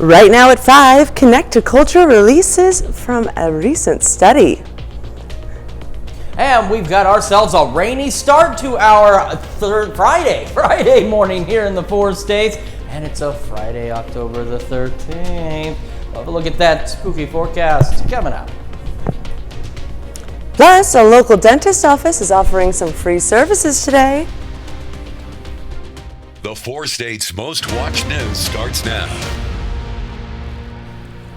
Right now at 5, Connect to Culture releases from a recent study. And we've got ourselves a rainy start to our Friday morning here in the 4 states. And it's a Friday, October the 13th. We'll have a look at that spooky forecast coming up. Plus, a local dentist office is offering some free services today. The 4 states' most watched news starts now.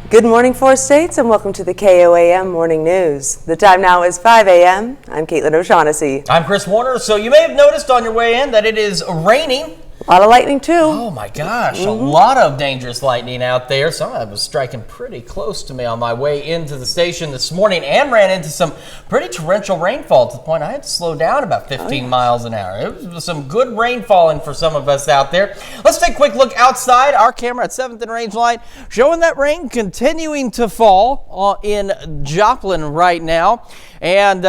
Good morning, 4 states, and welcome to the KOAM Morning News. The time now is 5 a.m. I'm Caitlin O'Shaughnessy. I'm Chris Warner. So you may have noticed on your way in that it is raining. A lot of lightning, too. Oh, my gosh. A lot of dangerous lightning out there. Some of it was striking pretty close to me on my way into the station this morning and ran into some pretty torrential rainfall to the point I had to slow down about 15 miles an hour. It was some good rain falling for some of us out there. Let's take a quick look outside. Our camera at 7th and Range Line showing that rain continuing to fall in Joplin right now. And,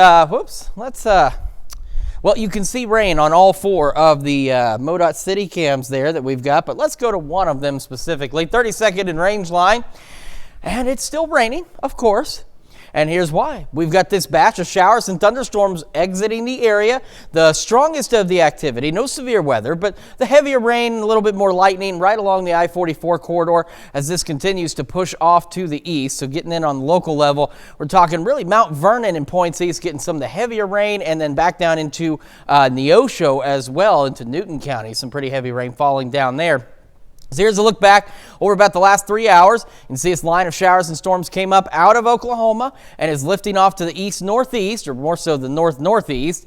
well, you can see rain on all 4 of the MoDOT city cams there that we've got, but let's go to one of them specifically, 32nd and Range Line, and it's still raining, of course. And here's why. We've got this batch of showers and thunderstorms exiting the area. The strongest of the activity, no severe weather, but the heavier rain, a little bit more lightning right along the I-44 corridor as this continues to push off to the east. So getting in on the local level, we're talking really Mount Vernon and Points East getting some of the heavier rain, and then back down into Neosho as well, into Newton County. Some pretty heavy rain falling down there. So here's a look back over about the last 3 hours. You can see this line of showers and storms came up out of Oklahoma and is lifting off to the east-northeast, or more so the north-northeast.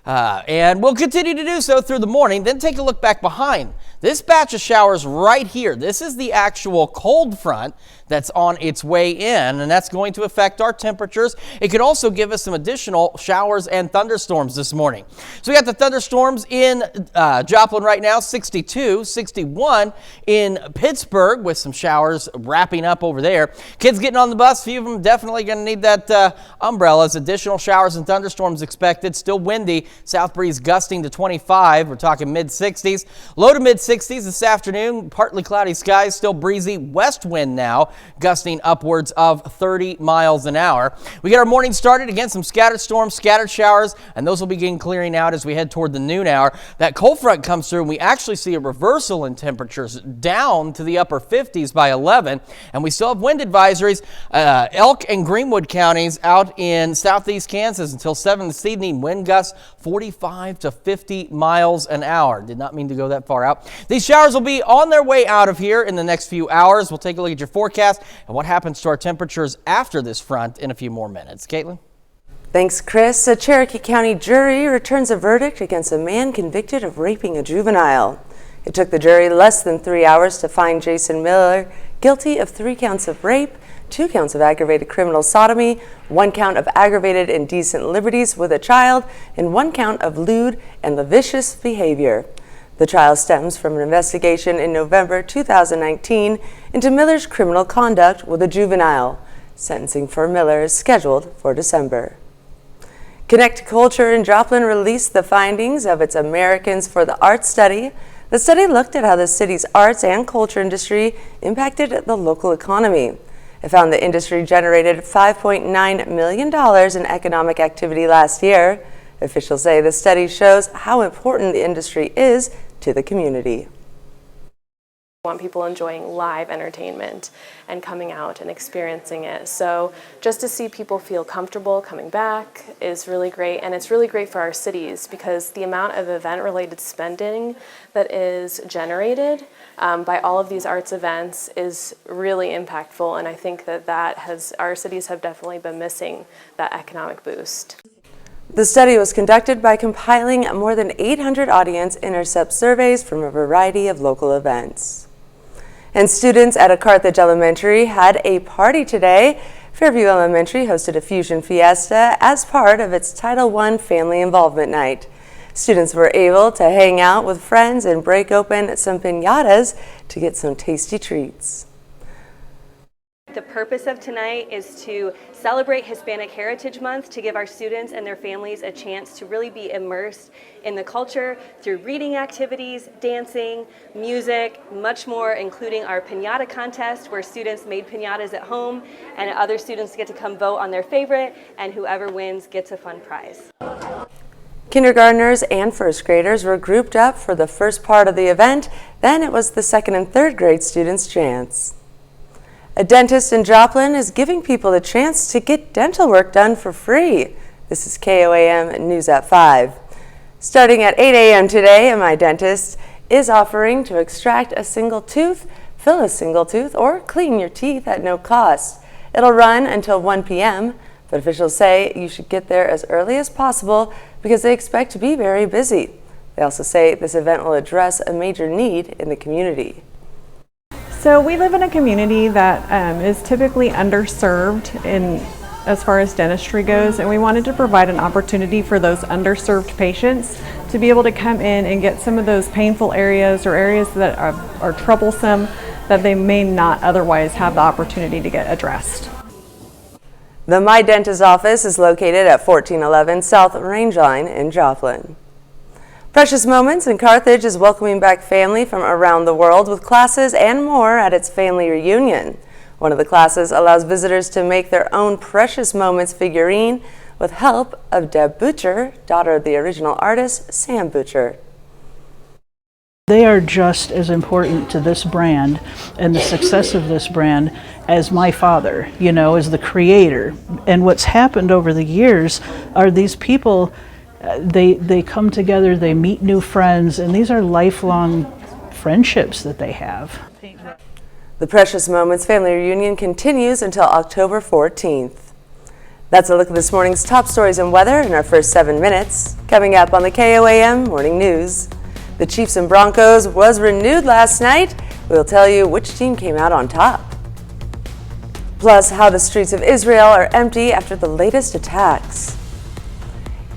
And we'll continue to do so through the morning. Then take a look back behind. This batch of showers right here, this is the actual cold front that's on its way in, and that's going to affect our temperatures. It could also give us some additional showers and thunderstorms this morning. So we got the thunderstorms in Joplin right now, 62, 61 in Pittsburgh with some showers wrapping up over there. Kids getting on the bus, a few of them definitely going to need that umbrellas. Additional showers and thunderstorms expected. Still windy. South breeze gusting to 25. We're talking mid-60s. Low to mid-60s this afternoon. Partly cloudy skies. Still breezy. West wind now gusting upwards of 30 miles an hour. We get our morning started. Again, some scattered storms, scattered showers, and those will begin clearing out as we head toward the noon hour. That cold front comes through, and we actually see a reversal in temperatures down to the upper 50s by 11. And we still have wind advisories. Elk and Greenwood counties out in southeast Kansas until 7 this evening. Wind gusts 45 to 50 miles an hour. Did not mean to go that far out. These showers will be on their way out of here in the next few hours. We'll take a look at your forecast and what happens to our temperatures after this front in a few more minutes. Caitlin? Thanks, Chris. A Cherokee County jury returns a verdict against a man convicted of raping a juvenile. It took the jury less than 3 hours to find Jason Miller guilty of 3 counts of rape, 2 counts of aggravated criminal sodomy, 1 count of aggravated indecent liberties with a child, and 1 count of lewd and lascivious behavior. The trial stems from an investigation in November 2019 into Miller's criminal conduct with a juvenile. Sentencing for Miller is scheduled for December. Connect Culture in Joplin released the findings of its Americans for the Arts study. The study looked at how the city's arts and culture industry impacted the local economy. It found the industry generated $5.9 million in economic activity last year. Officials say the study shows how important the industry is to the community. We want people enjoying live entertainment and coming out and experiencing it. So just to see people feel comfortable coming back is really great, and it's really great for our cities because the amount of event-related spending that is generated by all of these arts events is really impactful, and I think that our cities have definitely been missing that economic boost. The study was conducted by compiling more than 800 audience intercept surveys from a variety of local events. And students at a Carthage Elementary had a party today. Fairview Elementary hosted a fusion fiesta as part of its Title I Family Involvement Night. Students were able to hang out with friends and break open some piñatas to get some tasty treats. The purpose of tonight is to celebrate Hispanic Heritage Month, to give our students and their families a chance to really be immersed in the culture through reading activities, dancing, music, much more, including our piñata contest where students made piñatas at home and other students get to come vote on their favorite, and whoever wins gets a fun prize. Kindergartners and first graders were grouped up for the first part of the event. Then it was the second and third grade students' chance. A dentist in Joplin is giving people the chance to get dental work done for free. This is KOAM News at 5. Starting at 8 a.m. today, my dentist is offering to extract a single tooth, fill a single tooth, or clean your teeth at no cost. It'll run until 1 p.m., but officials say you should get there as early as possible because they expect to be very busy. They also say this event will address a major need in the community. So we live in a community that is typically underserved as far as dentistry goes, and we wanted to provide an opportunity for those underserved patients to be able to come in and get some of those painful areas or areas that are troublesome that they may not otherwise have the opportunity to get addressed. The My Dentist office is located at 1411 South Range Line in Joplin. Precious Moments in Carthage is welcoming back family from around the world with classes and more at its family reunion. One of the classes allows visitors to make their own Precious Moments figurine with help of Deb Butcher, daughter of the original artist, Sam Butcher. They are just as important to this brand and the success of this brand as my father, as the creator. And what's happened over the years are these people, they come together, they meet new friends, and these are lifelong friendships that they have. The Precious Moments family reunion continues until October 14th. That's a look at this morning's top stories and weather in our first 7 minutes. Coming up on the KOAM Morning News. The Chiefs and Broncos was renewed last night. We'll tell you which team came out on top. Plus, how the streets of Israel are empty after the latest attacks.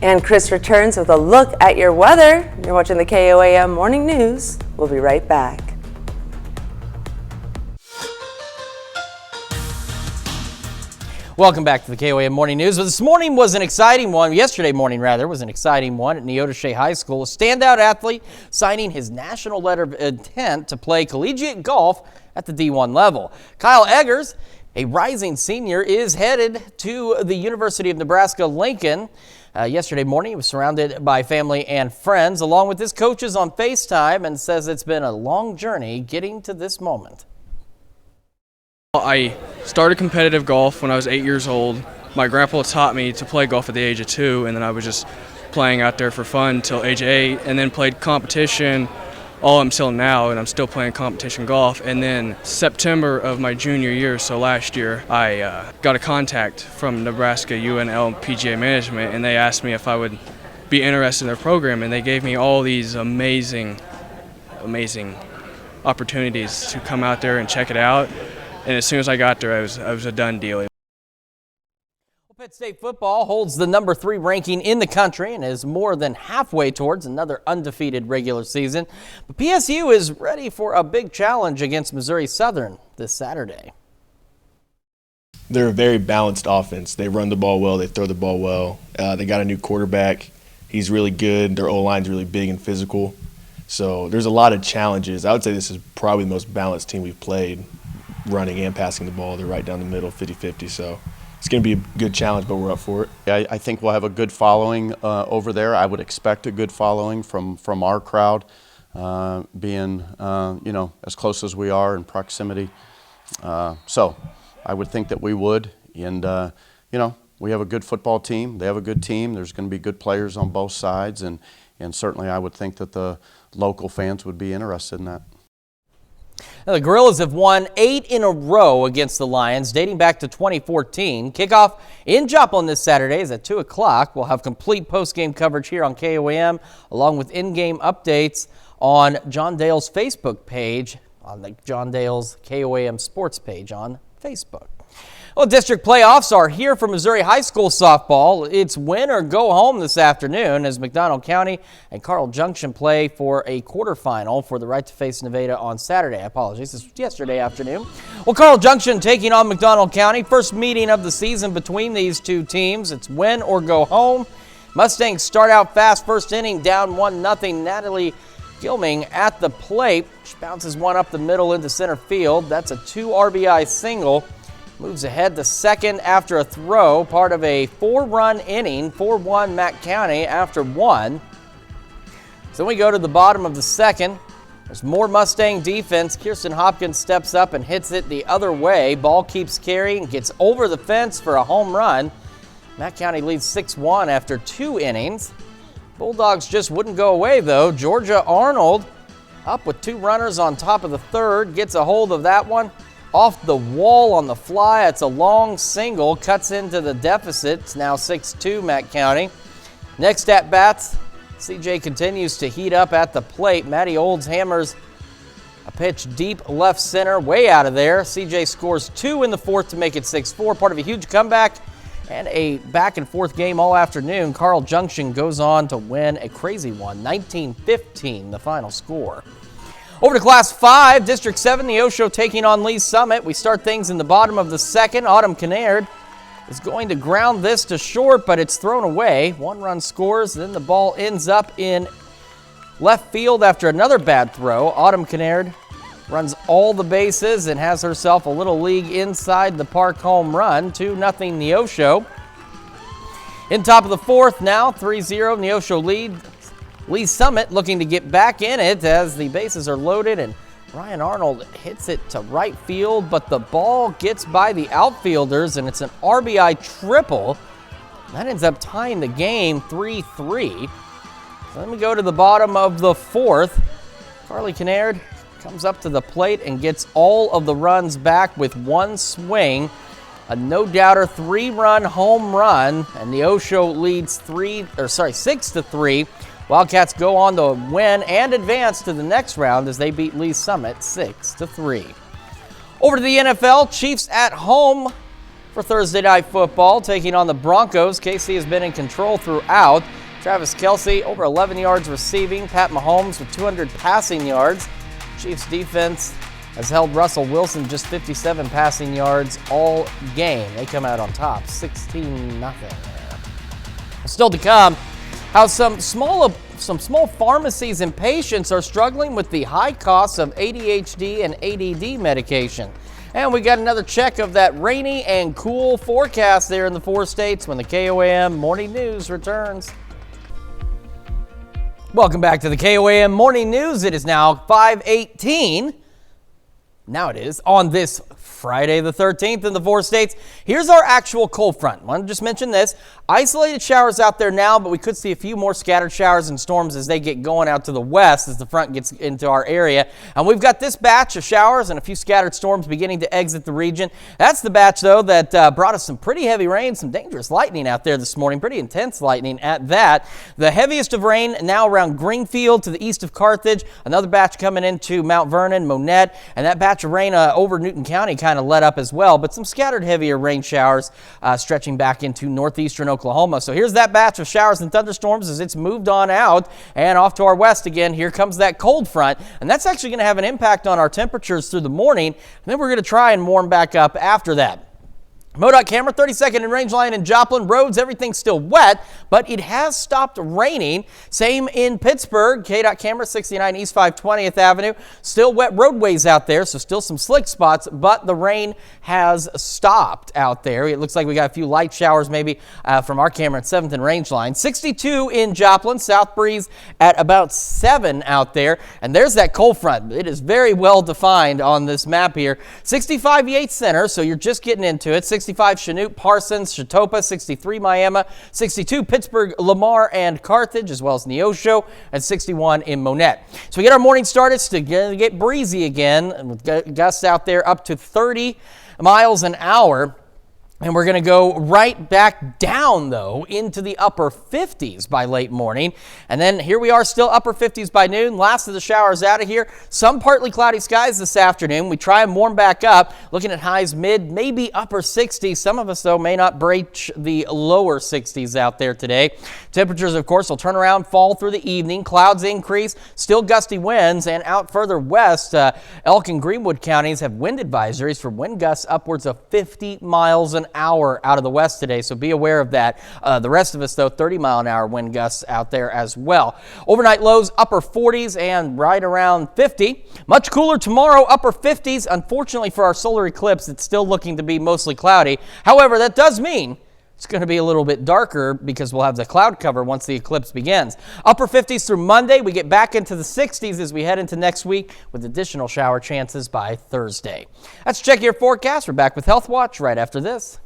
And Chris returns with a look at your weather. You're watching the KOAM Morning News. We'll be right back. Welcome back to the KOAM Morning News. Well, this morning was an exciting one. Yesterday morning, rather, was an exciting one at Neodesha High School. A standout athlete signing his national letter of intent to play collegiate golf at the D1 level. Kyle Eggers, a rising senior, is headed to the University of Nebraska-Lincoln. Yesterday morning, he was surrounded by family and friends, along with his coaches on FaceTime, and says it's been a long journey getting to this moment. I started competitive golf when I was 8 years old. My grandpa taught me to play golf at the age of 2, and then I was just playing out there for fun until age 8, and then played competition all until now, and I'm still playing competition golf. And then September of my junior year, so last year, I got a contact from Nebraska UNL PGA Management, and they asked me if I would be interested in their program, and they gave me all these amazing opportunities to come out there and check it out. And as soon as I got there, I was a done deal. Pitt State football holds the number 3 ranking in the country and is more than halfway towards another undefeated regular season. But PSU is ready for a big challenge against Missouri Southern this Saturday. They're a very balanced offense. They run the ball well. They throw the ball well. They got a new quarterback. He's really good. Their O-line's really big and physical. So there's a lot of challenges. I would say this is probably the most balanced team we've played, running and passing the ball. They're right down the middle, 50-50. So it's going to be a good challenge, but we're up for it. I think we'll have a good following over there. I would expect a good following from our crowd, being as close as we are in proximity. So I would think that we would, and we have a good football team. They have a good team. There's going to be good players on both sides, and certainly I would think that the local fans would be interested in that. Now, the Gorillas have won 8 in a row against the Lions, dating back to 2014. Kickoff in Joplin this Saturday is at 2 o'clock. We'll have complete post-game coverage here on KOAM, along with in-game updates on John Dale's Facebook page, on the John Dale's KOAM Sports page on Facebook. Well, district playoffs are here for Missouri High School softball. It's win or go home this afternoon as McDonald County and Carl Junction play for a quarterfinal for the right to face Nevada on Saturday. I apologize, this was yesterday afternoon. Well, Carl Junction taking on McDonald County. First meeting of the season between these two teams. It's win or go home. Mustangs start out fast, first inning, down 1-0. Natalie Gilming at the plate. She bounces one up the middle into center field. That's a 2 RBI single. Moves ahead to second after a throw, part of a 4-run inning, 4-1 Mack County after one. So we go to the bottom of the second. There's more Mustang defense. Kirsten Hopkins steps up and hits it the other way. Ball keeps carrying, gets over the fence for a home run. Mack County leads 6-1 after 2 innings. Bulldogs just wouldn't go away though. Georgia Arnold up with 2 runners on top of the third, gets a hold of that one. Off the wall on the fly, it's a long single, cuts into the deficit. It's now 6-2 Mack County. Next at bats, CJ continues to heat up at the plate. Maddie Olds hammers a pitch deep left center, way out of there. CJ scores 2 in the fourth to make it 6-4, part of a huge comeback and a back and forth game all afternoon. Carl Junction goes on to win a crazy one, 19-15 the final score. Over to Class 5, District 7, the Osho taking on Lee Summit. We start things in the bottom of the second. Autumn Kinnaird is going to ground this to short, but it's thrown away. 1 run scores, then the ball ends up in left field after another bad throw. Autumn Kinnaird runs all the bases and has herself a little league inside the park home run. 2-0 Neosho. In top of the fourth now, 3-0 Neosho lead. Lee Summit looking to get back in it as the bases are loaded and Ryan Arnold hits it to right field, but the ball gets by the outfielders and it's an RBI triple. That ends up tying the game 3-3. So then we go to the bottom of the fourth. Carly Kinnaird comes up to the plate and gets all of the runs back with 1 swing. A no-doubter 3-run home run, and the Osho leads 6-3. Wildcats go on to win and advance to the next round as they beat Lee Summit 6-3. Over to the NFL, Chiefs at home for Thursday Night Football, taking on the Broncos. KC has been in control throughout. Travis Kelce over 11 yards receiving. Pat Mahomes with 200 passing yards. Chiefs defense has held Russell Wilson just 57 passing yards all game. They come out on top, 16-0. Still to come, how some small pharmacies and patients are struggling with the high costs of ADHD and ADD medication. And we got another check of that rainy and cool forecast there in the 4 states when the KOAM Morning News returns. Welcome back to the KOAM Morning News. It is now 5:18. Now it is on this Friday the 13th in the 4 states. Here's our actual cold front. I want to just mention this. Isolated showers out there now, but we could see a few more scattered showers and storms as they get going out to the west as the front gets into our area. And we've got this batch of showers and a few scattered storms beginning to exit the region. That's the batch, though, that brought us some pretty heavy rain, some dangerous lightning out there this morning, pretty intense lightning at that. The heaviest of rain now around Greenfield to the east of Carthage. Another batch coming into Mount Vernon, Monette, and that batch of rain over Newton County kind of let up as well, but some scattered heavier rain showers stretching back into northeastern Oklahoma. So here's that batch of showers and thunderstorms as it's moved on out and off to our west again. Here comes that cold front, and that's actually going to have an impact on our temperatures through the morning, and then we're going to try and warm back up after that. MoDOT camera, 32nd and range line in Joplin. Roads, everything's still wet, but it has stopped raining. Same in Pittsburgh. KDOT camera, 69 East 520th Avenue. Still wet roadways out there, so still some slick spots, but the rain has stopped out there. It looks like we got a few light showers maybe from our camera at 7th and range line. 62 in Joplin. South breeze at about 7 out there. And there's that cold front. It is very well defined on this map here. 65 Yates Center, so you're just getting into it. 65 Chanute, Parsons, Chatopa, 63 Miami, 62 Pittsburgh, Lamar, and Carthage, as well as Neosho, and 61 in Monette. So we get our morning started. It's to get breezy again, and with gusts out there up to 30 miles an hour. And we're going to go right back down, though, into the upper 50s by late morning. And then here we are, still upper 50s by noon. Last of the showers out of here. Some partly cloudy skies this afternoon. We try and warm back up, looking at highs mid, maybe upper 60s. Some of us, though, may not breach the lower 60s out there today. Temperatures, of course, will turn around, fall through the evening. Clouds increase, still gusty winds. And out further west, Elk and Greenwood counties have wind advisories for wind gusts upwards of 50 miles an hour out of the west today, so be aware of that. The rest of us, though, 30-mile-an-hour wind gusts out there as well. Overnight lows upper 40s and right around 50. Much cooler tomorrow, upper 50s. Unfortunately for our solar eclipse, it's still looking to be mostly cloudy. However, that does mean it's going to be a little bit darker because we'll have the cloud cover once the eclipse begins. Upper 50s through Monday. We get back into the 60s as we head into next week with additional shower chances by Thursday. Let's check your forecast. We're back with Health Watch right after this.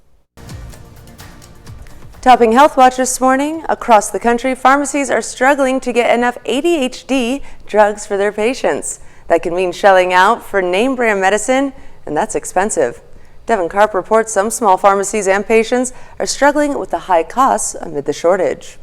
Topping Health Watch this morning, across the country, pharmacies are struggling to get enough ADHD drugs for their patients. That can mean shelling out for name brand medicine, and that's expensive. Devin Karp reports some small pharmacies and patients are struggling with the high costs amid the shortage.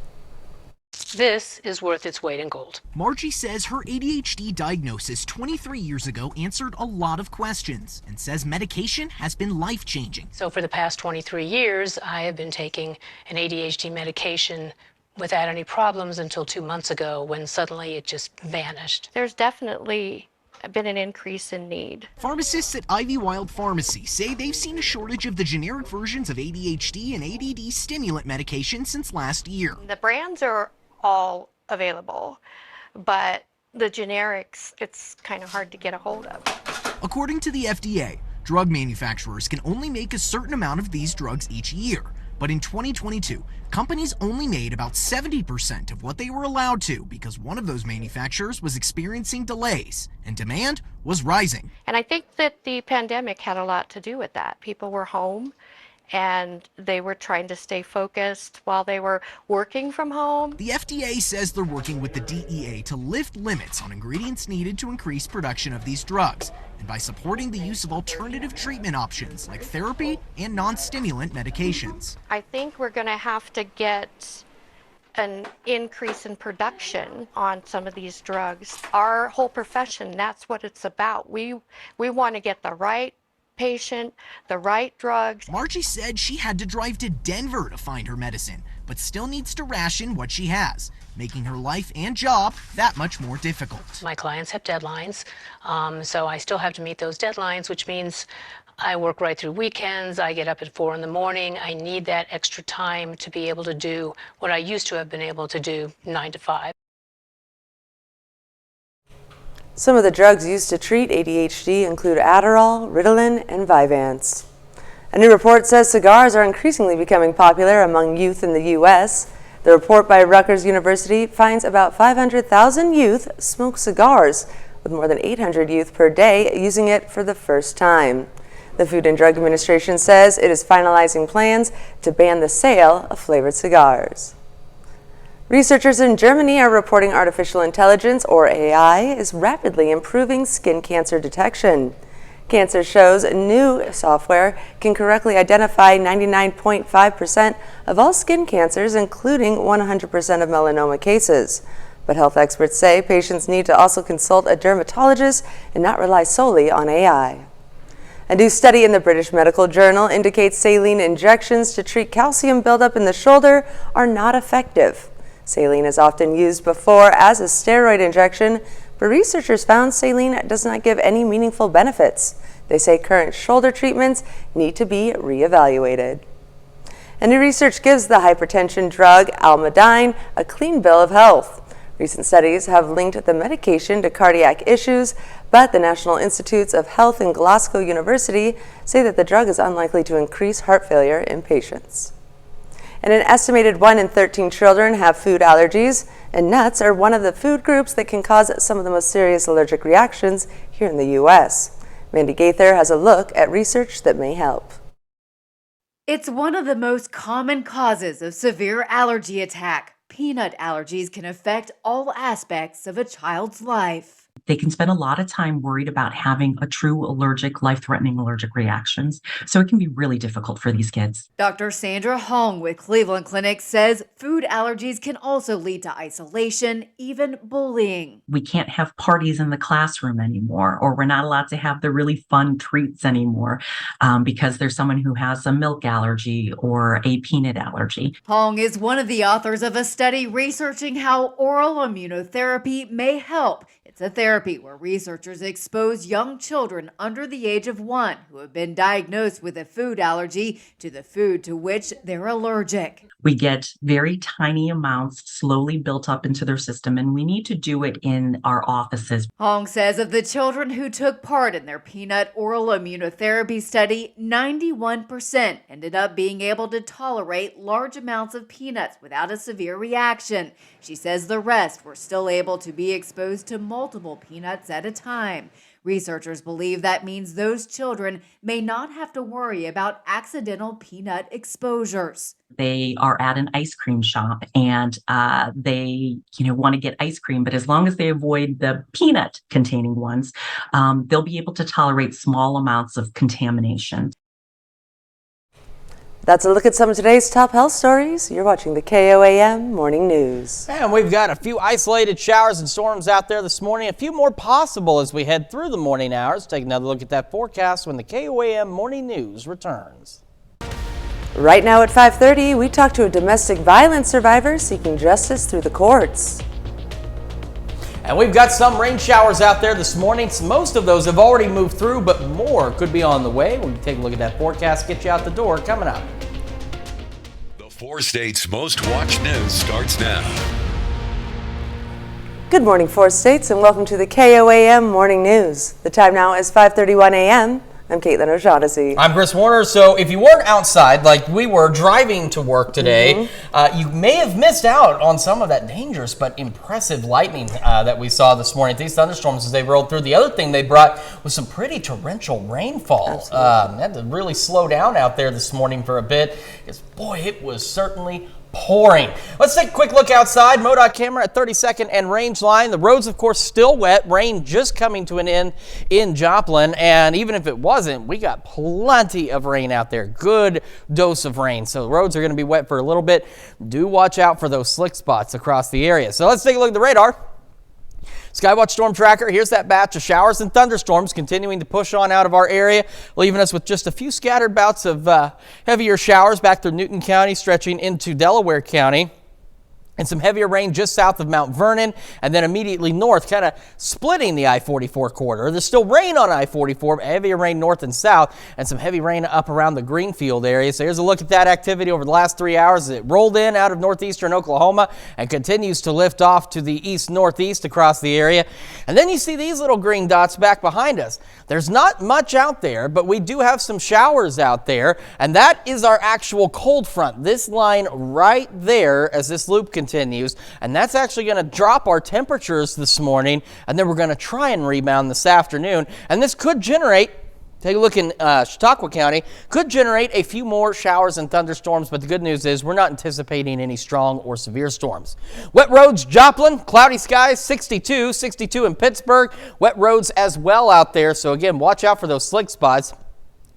This is worth its weight in gold. Margie says her ADHD diagnosis 23 years ago answered a lot of questions and says medication has been life-changing. So for the past 23 years, I have been taking an ADHD medication without any problems until 2 months ago when suddenly it just vanished. There's definitely been an increase in need. Pharmacists at Ivy Wild Pharmacy say they've seen a shortage of the generic versions of ADHD and ADD stimulant medication since last year. The brands are all available, but the generics, it's kind of hard to get a hold of. According to the FDA, drug manufacturers can only make a certain amount of these drugs each year. But in 2022, companies only made about 70% of what they were allowed to because one of those manufacturers was experiencing delays and demand was rising. And I think that the pandemic had a lot to do with that. People were home and they were trying to stay focused while they were working from home. The FDA says they're working with the DEA to lift limits on ingredients needed to increase production of these drugs, and by supporting the use of alternative treatment options like therapy and non-stimulant medications. I think we're going to have to get an increase in production on some of these drugs. Our whole profession, that's what it's about. We want to get the right patient, the right drugs. Margie said she had to drive to Denver to find her medicine, but still needs to ration what she has, making her life and job that much more difficult. My clients have deadlines, so I still have to meet those deadlines, which means I work right through weekends. I get up at 4 in the morning. I need that extra time to be able to do what I used to have been able to do 9 to 5. Some of the drugs used to treat ADHD include Adderall, Ritalin, and Vyvanse. A new report says cigars are increasingly becoming popular among youth in the U.S. The report by Rutgers University finds about 500,000 youth smoke cigars, with more than 800 youth per day using it for the first time. The Food and Drug Administration says it is finalizing plans to ban the sale of flavored cigars. Researchers in Germany are reporting artificial intelligence, or AI, is rapidly improving skin cancer detection. Cancer shows new software can correctly identify 99.5% of all skin cancers, including 100% of melanoma cases. But health experts say patients need to also consult a dermatologist and not rely solely on AI. A new study in the British Medical Journal indicates saline injections to treat calcium buildup in the shoulder are not effective. Saline is often used before as a steroid injection, but researchers found saline does not give any meaningful benefits. They say current shoulder treatments need to be reevaluated. And new research gives the hypertension drug Almodine a clean bill of health. Recent studies have linked the medication to cardiac issues, but the National Institutes of Health and Glasgow University say that the drug is unlikely to increase heart failure in patients. And an estimated 1 in 13 children have food allergies, and nuts are one of the food groups that can cause some of the most serious allergic reactions here in the U.S. Mandy Gaither has a look at research that may help. It's one of the most common causes of severe allergy attack. Peanut allergies can affect all aspects of a child's life. They can spend a lot of time worried about having a true allergic, life-threatening allergic reactions. So it can be really difficult for these kids. Dr. Sandra Hong with Cleveland Clinic says food allergies can also lead to isolation, even bullying. We can't have parties in the classroom anymore, or we're not allowed to have the really fun treats anymore because there's someone who has a milk allergy or a peanut allergy. Hong is one of the authors of a study researching how oral immunotherapy may help. It's a therapy where researchers expose young children under the age of 1 who have been diagnosed with a food allergy to the food to which they're allergic. We get very tiny amounts slowly built up into their system, and we need to do it in our offices. Hong says of the children who took part in their peanut oral immunotherapy study, 91% ended up being able to tolerate large amounts of peanuts without a severe reaction. She says the rest were still able to be exposed to multiple peanuts at a time. Researchers believe that means those children may not have to worry about accidental peanut exposures. They are at an ice cream shop and they, want to get ice cream, but as long as they avoid the peanut containing ones, they'll be able to tolerate small amounts of contamination. That's a look at some of today's top health stories. You're watching the KOAM Morning News. And we've got a few isolated showers and storms out there this morning. A few more possible as we head through the morning hours. Take another look at that forecast when the KOAM Morning News returns. Right now at 5:30, we talk to a domestic violence survivor seeking justice through the courts. And we've got some rain showers out there this morning. Most of those have already moved through, but more could be on the way. We'll take a look at that forecast, get you out the door coming up. The 4 states' most watched news starts now. Good morning, 4 states, and welcome to the KOAM Morning News. The time now is 5:31 a.m. I'm Caitlin O'Shaughnessy. I'm Chris Warner. So if you weren't outside like we were driving to work today, you may have missed out on some of that dangerous but impressive lightning that we saw this morning. These thunderstorms as they rolled through. The other thing they brought was some pretty torrential rainfall. Had to really slow down out there this morning for a bit because, boy, it was certainly pouring. Let's take a quick look outside. MoDOT camera at 32nd and Range Line. The roads, of course, still wet. Rain just coming to an end in Joplin. And even if it wasn't, we got plenty of rain out there. Good dose of rain. So the roads are going to be wet for a little bit. Do watch out for those slick spots across the area. So let's take a look at the radar. Skywatch Storm Tracker, here's that batch of showers and thunderstorms continuing to push on out of our area, leaving us with just a few scattered bouts of heavier showers back through Newton County, stretching into Delaware County. And some heavier rain just south of Mount Vernon and then immediately north, kind of splitting the I-44 corridor. There's still rain on I-44, but heavier rain north and south, and some heavy rain up around the Greenfield area. So here's a look at that activity over the last 3 hours. It rolled in out of northeastern Oklahoma and continues to lift off to the east-northeast across the area. And then you see these little green dots back behind us. There's not much out there, but we do have some showers out there, and that is our actual cold front. This line right there as this loop continues, and that's actually going to drop our temperatures this morning, and then we're going to try and rebound this afternoon. And this could generate, take a look in Chautauqua County, could generate a few more showers and thunderstorms, but the good news is we're not anticipating any strong or severe storms. Wet roads, Joplin, cloudy skies, 62 in Pittsburgh. Wet roads as well out there, so again, watch out for those slick spots.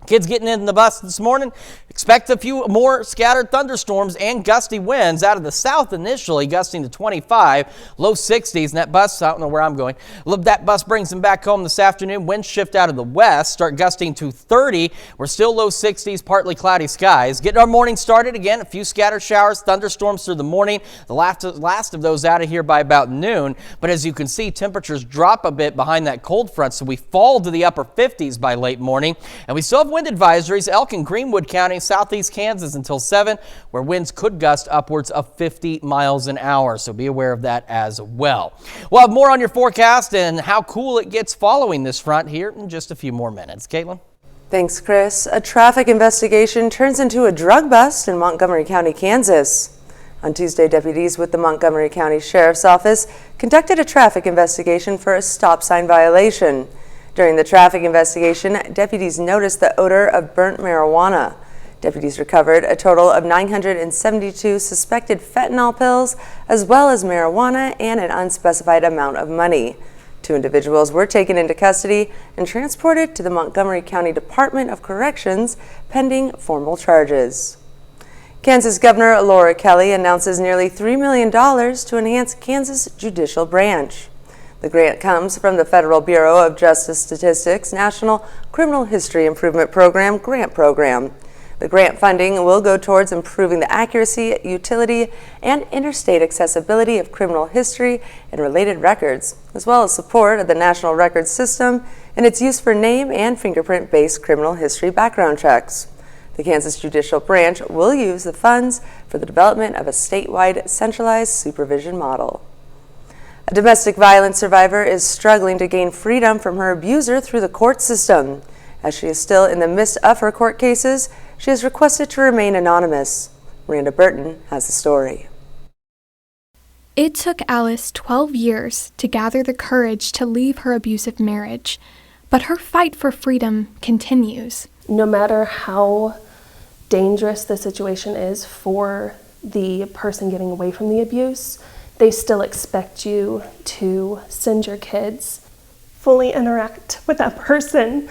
Kids getting in the bus this morning, expect a few more scattered thunderstorms and gusty winds out of the south initially, gusting to 25, low 60s. And that bus, I don't know where I'm going, that bus brings them back home this afternoon. Winds shift out of the west, start gusting to 30. We're still low 60s, partly cloudy skies. Getting our morning started again, a few scattered showers, thunderstorms through the morning. The last of those out of here by about noon. But as you can see, temperatures drop a bit behind that cold front, so we fall to the upper 50s by late morning. And we still have wind advisories, Elk and Greenwood County, southeast Kansas until 7, where winds could gust upwards of 50 miles an hour. So be aware of that as well. We'll have more on your forecast and how cool it gets following this front here in just a few more minutes. Caitlin? Thanks, Chris. A traffic investigation turns into a drug bust in Montgomery County, Kansas. On Tuesday, deputies with the Montgomery County Sheriff's Office conducted a traffic investigation for a stop sign violation. During the traffic investigation, deputies noticed the odor of burnt marijuana. Deputies recovered a total of 972 suspected fentanyl pills, as well as marijuana and an unspecified amount of money. 2 individuals were taken into custody and transported to the Montgomery County Department of Corrections pending formal charges. Kansas Governor Laura Kelly announces nearly $3 million to enhance Kansas judicial branch. The grant comes from the Federal Bureau of Justice Statistics National Criminal History Improvement Program grant program. The grant funding will go towards improving the accuracy, utility, and interstate accessibility of criminal history and related records, as well as support of the National Records System and its use for name and fingerprint-based criminal history background checks. The Kansas Judicial Branch will use the funds for the development of a statewide centralized supervision model. A domestic violence survivor is struggling to gain freedom from her abuser through the court system. As she is still in the midst of her court cases, she has requested to remain anonymous. Miranda Burton has the story. It took Alice 12 years to gather the courage to leave her abusive marriage, but her fight for freedom continues. No matter how dangerous the situation is for the person getting away from the abuse, they still expect you to send your kids, fully interact with that person,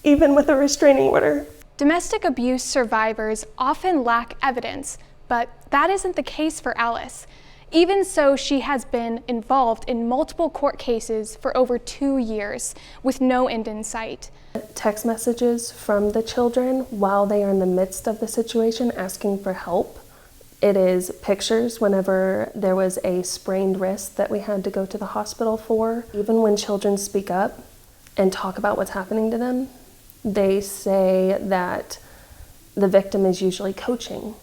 even with a restraining order. Domestic abuse survivors often lack evidence, but that isn't the case for Alice. Even so, she has been involved in multiple court cases for over 2 years with no end in sight. Text messages from the children while they are in the midst of the situation asking for help. It is pictures whenever there was a sprained wrist that we had to go to the hospital for. Even when children speak up and talk about what's happening to them, they say that the victim is usually coaching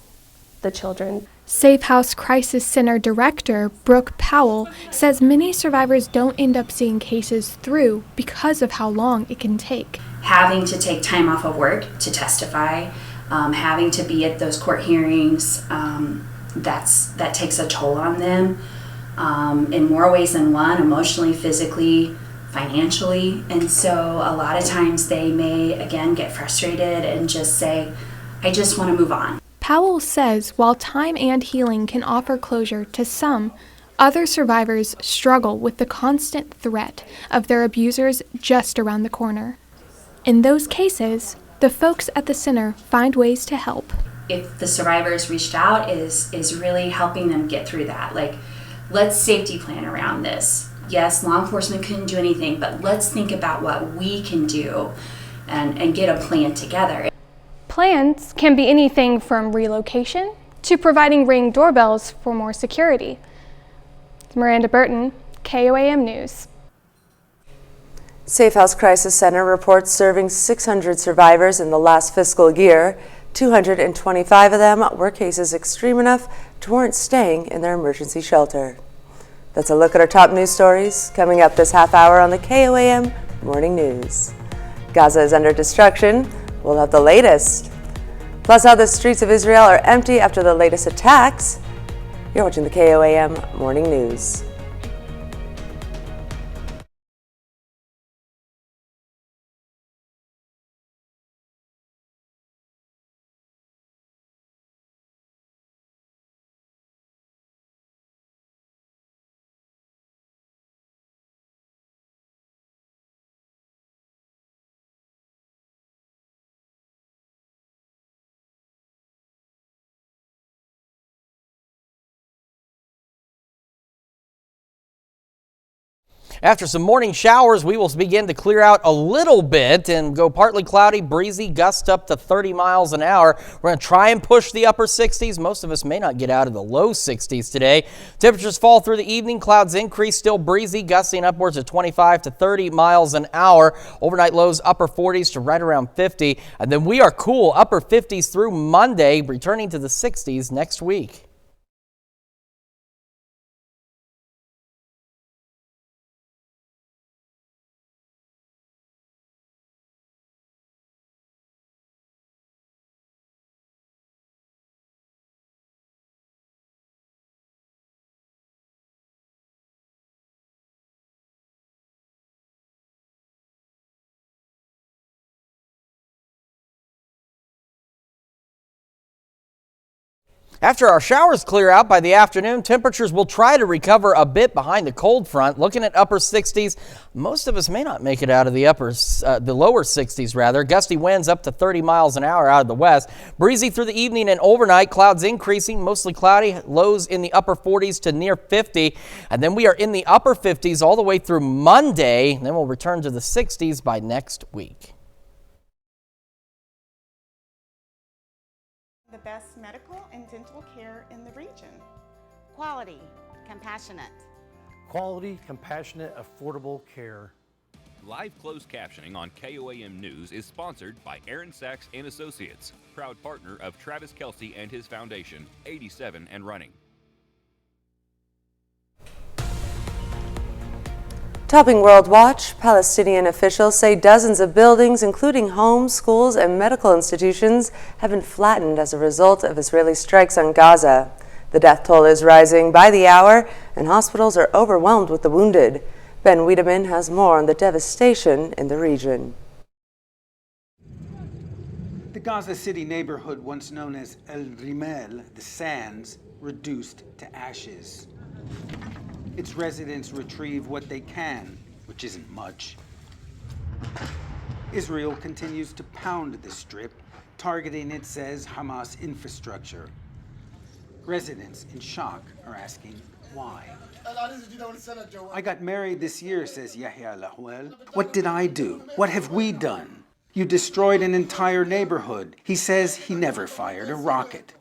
the children. Safe House Crisis Center Director Brooke Powell says many survivors don't end up seeing cases through because of how long it can take. Having to take time off of work to testify, having to be at those court hearings, that takes a toll on them in more ways than one, emotionally, physically, financially. And so a lot of times they may, again, get frustrated and just say, I just want to move on. Powell says while time and healing can offer closure to some, other survivors struggle with the constant threat of their abusers just around the corner. In those cases, the folks at the center find ways to help. If the survivors reached out, is really helping them get through that. Like, let's safety plan around this. Yes, law enforcement couldn't do anything, but let's think about what we can do and get a plan together. Plans can be anything from relocation to providing Ring doorbells for more security. Miranda Burton, KOAM News. Safe House Crisis Center reports serving 600 survivors in the last fiscal year. 225 of them were cases extreme enough to warrant staying in their emergency shelter. That's a look at our top news stories coming up this half hour on the KOAM Morning News. Gaza is under destruction. We'll have the latest. Plus how the streets of Israel are empty after the latest attacks. You're watching the KOAM Morning News. After some morning showers, we will begin to clear out a little bit and go partly cloudy, breezy, gusts up to 30 miles an hour. We're going to try and push the upper 60s. Most of us may not get out of the low 60s today. Temperatures fall through the evening. Clouds increase, still breezy, gusting upwards of 25 to 30 miles an hour. Overnight lows upper 40s to right around 50. And then we are cool, upper 50s through Monday, returning to the 60s next week. After our showers clear out by the afternoon, temperatures will try to recover a bit behind the cold front. Looking at upper 60s, most of us may not make it out of the lower 60s rather. Gusty winds up to 30 miles an hour out of the west. Breezy through the evening and overnight. Clouds increasing, mostly cloudy. Lows in the upper 40s to near 50. And then we are in the upper 50s all the way through Monday. And then we'll return to the 60s by next week. The best medical and dental care in the region. Quality, compassionate. Quality, compassionate, affordable care. Live closed captioning on KOAM News is sponsored by Aaron Sachs and Associates, proud partner of Travis Kelce and his foundation, 87 and running. Topping World Watch, Palestinian officials say dozens of buildings, including homes, schools, and medical institutions, have been flattened as a result of Israeli strikes on Gaza. The death toll is rising by the hour, and hospitals are overwhelmed with the wounded. Ben Wiedemann has more on the devastation in the region. The Gaza City neighborhood, once known as El Rimel, the Sands, reduced to ashes. Its residents retrieve what they can, which isn't much. Israel continues to pound the strip, targeting, it says, Hamas infrastructure. Residents in shock are asking why. I got married this year, says Yahya Lahuel. What did I do? What have we done? You destroyed an entire neighborhood. He says he never fired a rocket.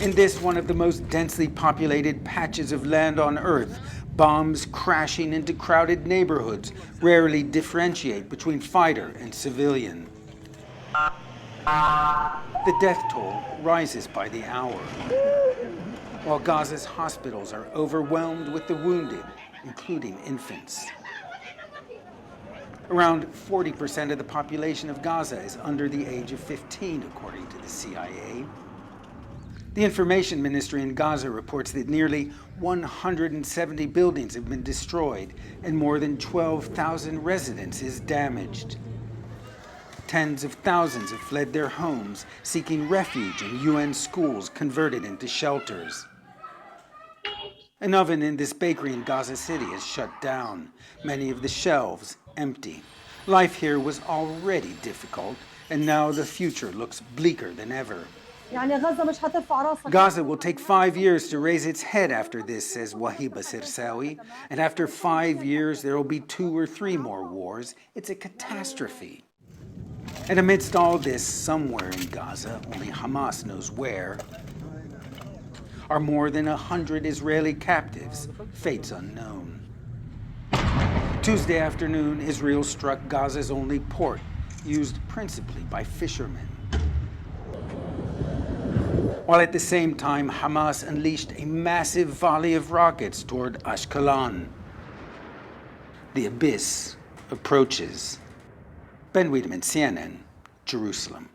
In this, one of the most densely populated patches of land on Earth, bombs crashing into crowded neighborhoods rarely differentiate between fighter and civilian. The death toll rises by the hour, while Gaza's hospitals are overwhelmed with the wounded, including infants. Around 40% of the population of Gaza is under the age of 15, according to the CIA. The Information Ministry in Gaza reports that nearly 170 buildings have been destroyed and more than 12,000 residences damaged. Tens of thousands have fled their homes, seeking refuge in UN schools converted into shelters. An oven in this bakery in Gaza City is shut down, many of the shelves empty. Life here was already difficult, and now the future looks bleaker than ever. Gaza will take 5 years to raise its head after this, says Wahiba Sirsawi, and after 5 years there will be 2 or 3 more wars. It's a catastrophe. And amidst all this, somewhere in Gaza, only Hamas knows where, are more than 100 Israeli captives, fates unknown. Tuesday afternoon, Israel struck Gaza's only port, used principally by fishermen. While at the same time, Hamas unleashed a massive volley of rockets toward Ashkelon. The abyss approaches. Ben Wiedemann, CNN, Jerusalem.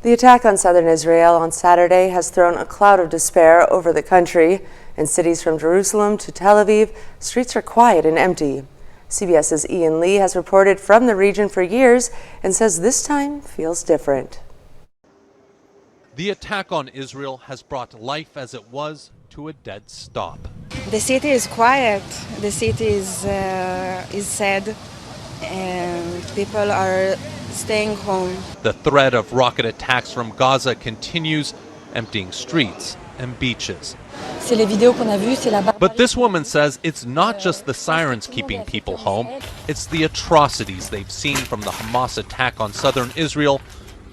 The attack on southern Israel on Saturday has thrown a cloud of despair over the country. In cities from Jerusalem to Tel Aviv, streets are quiet and empty. CBS's Ian Lee has reported from the region for years and says this time feels different. The attack on Israel has brought life as it was to a dead stop. The city is quiet. The city is sad, and people are staying home. The threat of rocket attacks from Gaza continues, emptying streets and beaches. But this woman says it's not just the sirens keeping people home, it's the atrocities they've seen from the Hamas attack on southern Israel,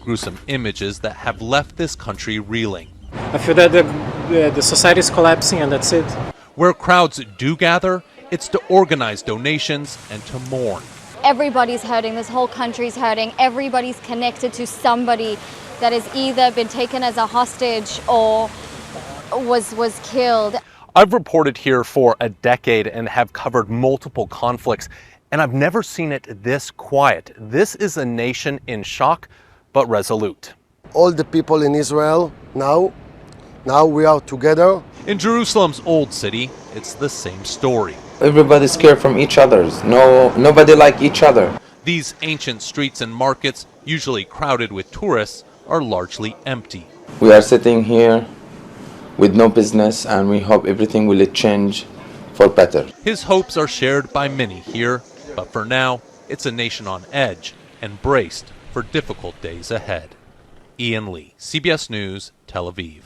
gruesome images that have left this country reeling. I feel that the society is collapsing, and that's it. Where crowds do gather, it's to organize donations and to mourn. Everybody's hurting, this whole country's hurting, everybody's connected to somebody that has either been taken as a hostage or was killed. I've reported here for a decade and have covered multiple conflicts, and I've never seen it this quiet. This is a nation in shock, but resolute. All the people in Israel now we are together. In Jerusalem's old city, it's the same story. Everybody's scared from each other. Nobody like each other. These ancient streets and markets, usually crowded with tourists, are largely empty. We are sitting here with no business, and we hope everything will change for better. His hopes are shared by many here, but for now, it's a nation on edge and braced for difficult days ahead. Ian Lee, CBS News, Tel Aviv.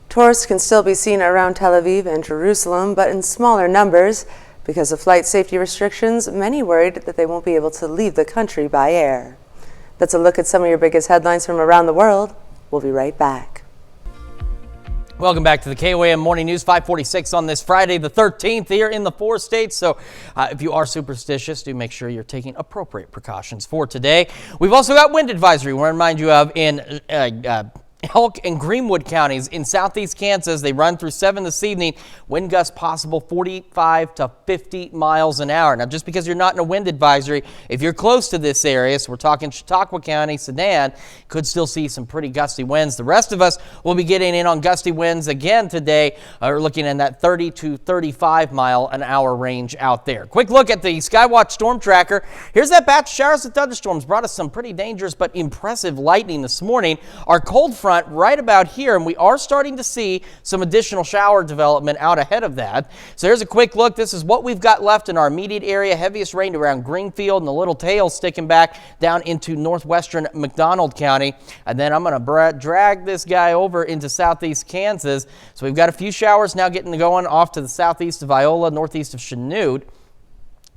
Tourists can still be seen around Tel Aviv and Jerusalem, but in smaller numbers. Because of flight safety restrictions, many worried that they won't be able to leave the country by air. That's a look at some of your biggest headlines from around the world. We'll be right back. Welcome back to the KOAM Morning News, 546 on this Friday, the 13th here in the 4 states. So if you are superstitious, do make sure you're taking appropriate precautions for today. We've also got wind advisory we want to remind you of in Elk and Greenwood counties in southeast Kansas. They run through 7 this evening. Wind gusts possible 45 to 50 miles an hour. Now, just because you're not in a wind advisory, if you're close to this area, so we're talking Chautauqua County, Sedan, could still see some pretty gusty winds. The rest of us will be getting in on gusty winds again today. We're looking in that 30 to 35 mile an hour range out there. Quick look at the Skywatch Storm Tracker. Here's that batch of showers and thunderstorms. Brought us some pretty dangerous but impressive lightning this morning. Our cold front right about here, and we are starting to see some additional shower development out ahead of that. So here's a quick look. This is what we've got left in our immediate area. Heaviest rain around Greenfield and the Little Tail sticking back down into northwestern McDonald County. And then I'm going to drag this guy over into southeast Kansas. So we've got a few showers now getting going off to the southeast of Iola, northeast of Chanute.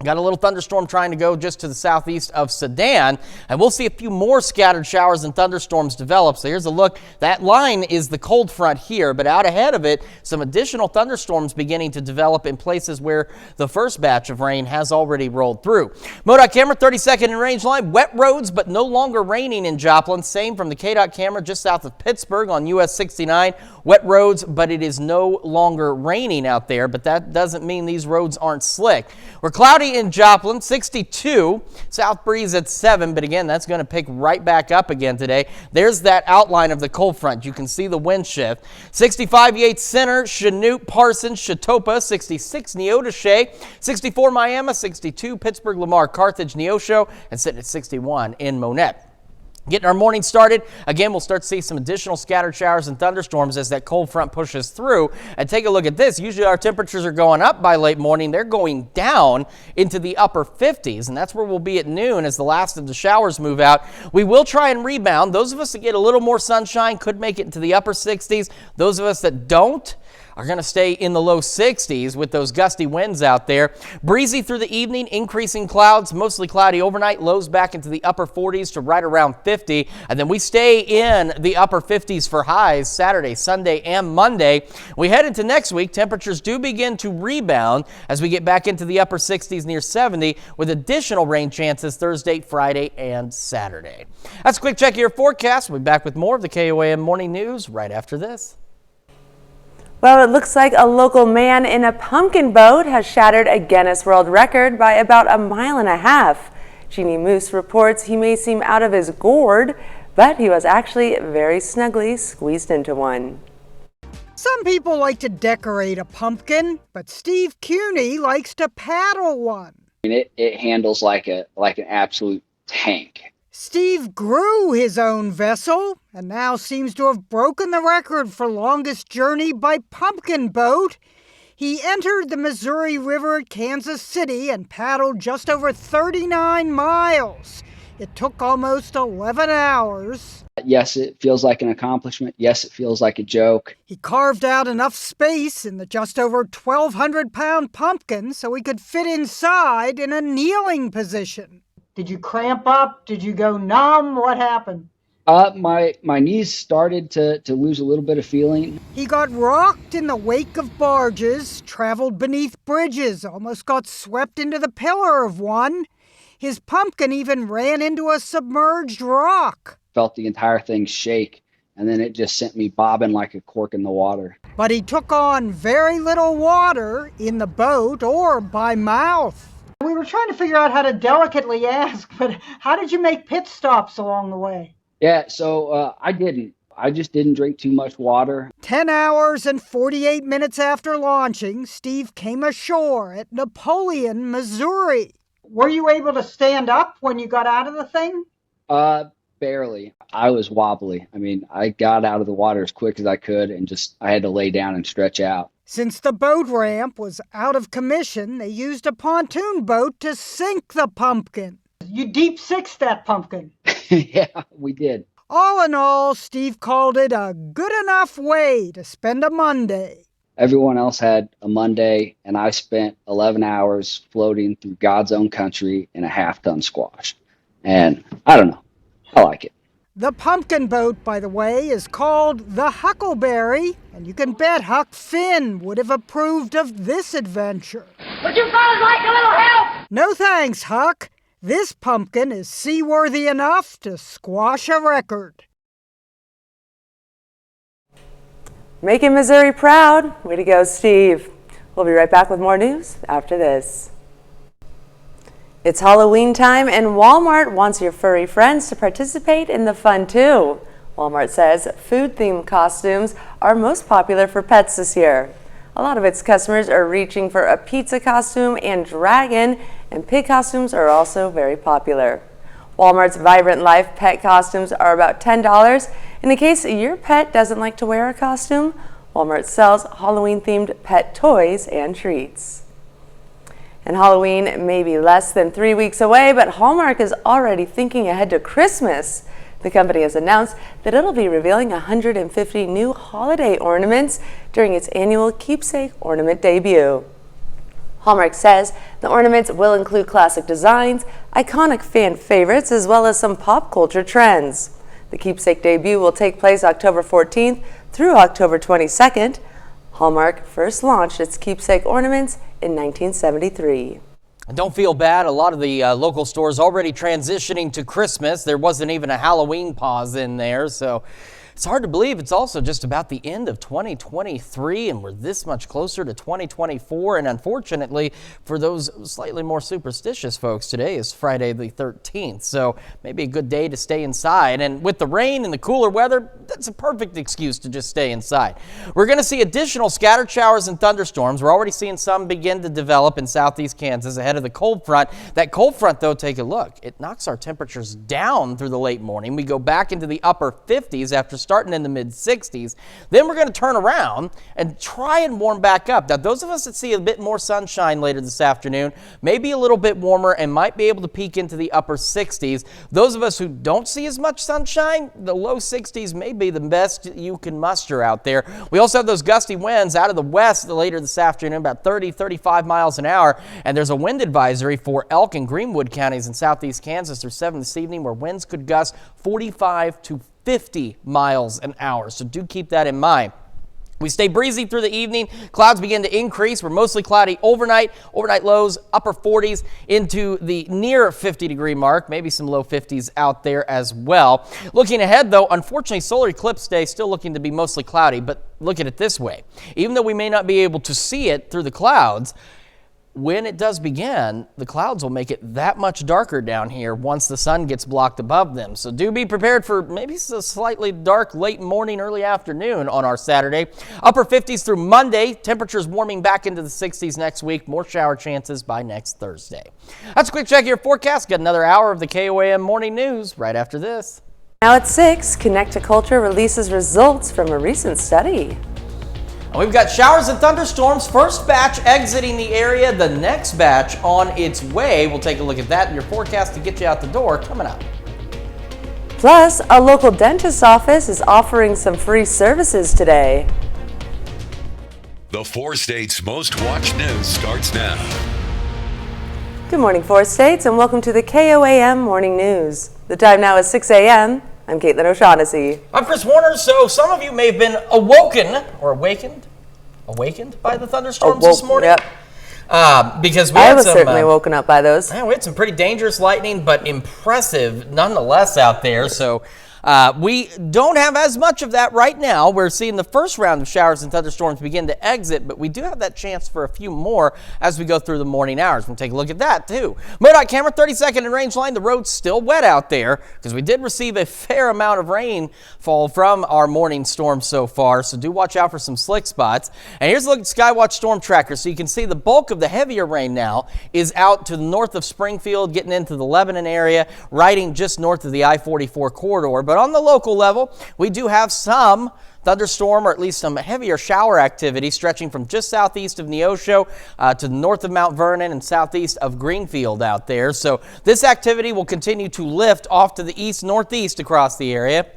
Got a little thunderstorm trying to go just to the southeast of Sedan, and we'll see a few more scattered showers and thunderstorms develop. So here's a look. That line is the cold front here, but out ahead of it, some additional thunderstorms beginning to develop in places where the first batch of rain has already rolled through. MoDOT camera, 32nd in range line. Wet roads, but no longer raining in Joplin. Same from the KDOT camera just south of Pittsburgh on US 69. Wet roads, but it is no longer raining out there, but that doesn't mean these roads aren't slick. We're cloudy in Joplin, 62. South breeze at 7, but again, that's going to pick right back up again today. There's that outline of the cold front. You can see the wind shift. 65 Yates Center, Chanute, Parsons, Chatopa, 66 Neodesha, 64 Miami, 62 Pittsburgh, Lamar, Carthage, Neosho, and sitting at 61 in Monette. Getting our morning started. Again, we'll start to see some additional scattered showers and thunderstorms as that cold front pushes through. And take a look at this. Usually our temperatures are going up by late morning. They're going down into the upper 50s, and that's where we'll be at noon as the last of the showers move out. We will try and rebound. Those of us that get a little more sunshine could make it into the upper 60s. Those of us that don't are going to stay in the low 60s with those gusty winds out there. Breezy through the evening, increasing clouds, mostly cloudy overnight, lows back into the upper 40s to right around 50. And then we stay in the upper 50s for highs Saturday, Sunday, and Monday. We head into next week. Temperatures do begin to rebound as we get back into the upper 60s near 70 with additional rain chances Thursday, Friday, and Saturday. That's a quick check of your forecast. We'll be back with more of the KOAM Morning News right after this. Well, it looks like a local man in a pumpkin boat has shattered a Guinness World Record by about 1.5 miles. Jeannie Moose reports he may seem out of his gourd, but he was actually very snugly squeezed into one. Some people like to decorate a pumpkin, but Steve Cuney likes to paddle one. It handles like an absolute tank. Steve grew his own vessel and now seems to have broken the record for longest journey by pumpkin boat. He entered the Missouri River at Kansas City and paddled just over 39 miles. It took almost 11 hours. Yes, it feels like an accomplishment. Yes, it feels like a joke. He carved out enough space in the just over 1,200-pound pumpkin so he could fit inside in a kneeling position. Did you cramp up? Did you go numb? What happened? My knees started to lose a little bit of feeling. He got rocked in the wake of barges, traveled beneath bridges, almost got swept into the pillar of one. His pumpkin even ran into a submerged rock. Felt the entire thing shake, and then it just sent me bobbing like a cork in the water. But he took on very little water in the boat or by mouth. We were trying to figure out how to delicately ask, but how did you make pit stops along the way? Yeah, so I didn't. I just didn't drink too much water. 10 hours and 48 minutes after launching, Steve came ashore at Napoleon, Missouri. Were you able to stand up when you got out of the thing? Barely. I was wobbly. I mean, I got out of the water as quick as I could and I had to lay down and stretch out. Since the boat ramp was out of commission, they used a pontoon boat to sink the pumpkin. You deep sixed that pumpkin. Yeah, we did. All in all, Steve called it a good enough way to spend a Monday. Everyone else had a Monday, and I spent 11 hours floating through God's own country in a half-ton squash. And I don't know. I like it. The pumpkin boat, by the way, is called the Huckleberry, and you can bet Huck Finn would have approved of this adventure. Would you fellas like a little help? No thanks, Huck. This pumpkin is seaworthy enough to squash a record. Making Missouri proud. Way to go, Steve. We'll be right back with more news after this. It's Halloween time, and Walmart wants your furry friends to participate in the fun too. Walmart says food-themed costumes are most popular for pets this year. A lot of its customers are reaching for a pizza costume and dragon, and pig costumes are also very popular. Walmart's Vibrant Life pet costumes are about $10. In case your pet doesn't like to wear a costume, Walmart sells Halloween-themed pet toys and treats. And Halloween may be less than 3 weeks away, but Hallmark is already thinking ahead to Christmas. The company has announced that it'll be revealing 150 new holiday ornaments during its annual Keepsake Ornament debut. Hallmark says the ornaments will include classic designs, iconic fan favorites, as well as some pop culture trends. The Keepsake debut will take place October 14th through October 22nd. Hallmark first launched its Keepsake ornaments in 1973. Don't feel bad. A lot of the local stores already transitioning to Christmas. There wasn't even a Halloween pause in there, so it's hard to believe it's also just about the end of 2023 and we're this much closer to 2024. And unfortunately, for those slightly more superstitious folks, today is Friday the 13th. So maybe a good day to stay inside. And with the rain and the cooler weather, that's a perfect excuse to just stay inside. We're going to see additional scattered showers and thunderstorms. We're already seeing some begin to develop in southeast Kansas ahead of the cold front. That cold front, though, take a look. It knocks our temperatures down through the late morning. We go back into the upper 50s after starting in the mid 60s. Then we're going to turn around and try and warm back up. Now, those of us that see a bit more sunshine later this afternoon, maybe a little bit warmer and might be able to peak into the upper 60s. Those of us who don't see as much sunshine, the low 60s may be the best you can muster out there. We also have those gusty winds out of the west later this afternoon, about 30, 35 miles an hour. And there's a wind advisory for Elk and Greenwood counties in southeast Kansas through 7 this evening, where winds could gust 45 to 50 miles an hour. So do keep that in mind. We stay breezy through the evening. Clouds begin to increase. We're mostly cloudy overnight. Overnight lows, upper 40s into the near 50-degree mark. Maybe some low 50s out there as well. Looking ahead, though, unfortunately, solar eclipse day still looking to be mostly cloudy. But look at it this way. Even though we may not be able to see it through the clouds, when it does begin, the clouds will make it that much darker down here once the sun gets blocked above them. So do be prepared for maybe a slightly dark late morning, early afternoon on our Saturday. Upper 50s through Monday. Temperatures warming back into the 60s next week. More shower chances by next Thursday. That's a quick check of your forecast. Got another hour of the KOAM morning news right after this. Now at 6, Connect to Culture releases results from a recent study. We've got showers and thunderstorms. First batch exiting the area, the next batch on its way. We'll take a look at that in your forecast to get you out the door coming up. Plus, a local dentist's office is offering some free services today. The 4 states' most watched news starts now. Good morning, 4 states, and welcome to the KOAM Morning News. The time now is 6 a.m. I'm Caitlin O'Shaughnessy. I'm Chris Warner. So some of you may have been awakened by the thunderstorms this morning. Yep. Because we I was certainly woken up by those. Yeah, we had some pretty dangerous lightning, but impressive nonetheless out there. So We don't have as much of that right now. We're seeing the first round of showers and thunderstorms begin to exit, but we do have that chance for a few more as we go through the morning hours. We'll take a look at that too. MoDOT camera, 32nd and range line. The road's still wet out there because we did receive a fair amount of rainfall from our morning storm so far, so do watch out for some slick spots. And here's a look at Skywatch Storm Tracker, so you can see the bulk of the heavier rain now is out to the north of Springfield, getting into the Lebanon area, riding just north of the I-44 corridor. But on the local level, we do have some thunderstorm, or at least some heavier shower activity stretching from just southeast of Neosho to the north of Mount Vernon and southeast of Greenfield out there. So this activity will continue to lift off to the east-northeast across the area.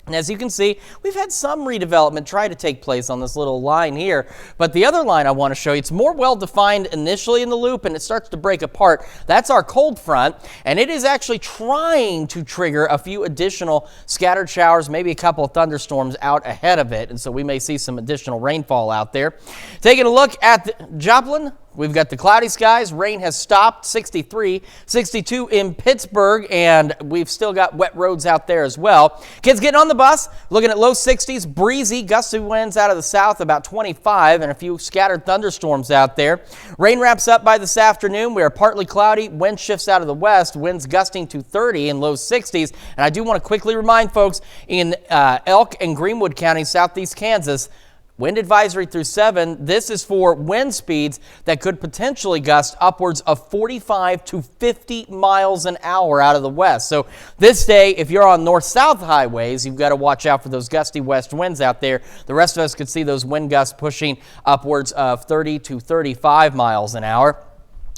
And as you can see, we've had some redevelopment try to take place on this little line here, but the other line I want to show you, it's more well-defined initially in the loop and it starts to break apart. That's our cold front, and it is actually trying to trigger a few additional scattered showers, maybe a couple of thunderstorms out ahead of it, and so we may see some additional rainfall out there. Taking a look at Joplin, we've got the cloudy skies. Rain has stopped, 63, 62 in Pittsburgh, and we've still got wet roads out there as well. Kids getting on the bus, looking at low 60s, breezy, gusty winds out of the south, about 25, and a few scattered thunderstorms out there. Rain wraps up by this afternoon. We are partly cloudy. Wind shifts out of the west, winds gusting to 30 in low 60s. And I do want to quickly remind folks in Elk and Greenwood County, southeast Kansas, wind advisory through 7. This is for wind speeds that could potentially gust upwards of 45 to 50 miles an hour out of the west. So this day, if you're on north-south highways, you've got to watch out for those gusty west winds out there. The rest of us could see those wind gusts pushing upwards of 30 to 35 miles an hour.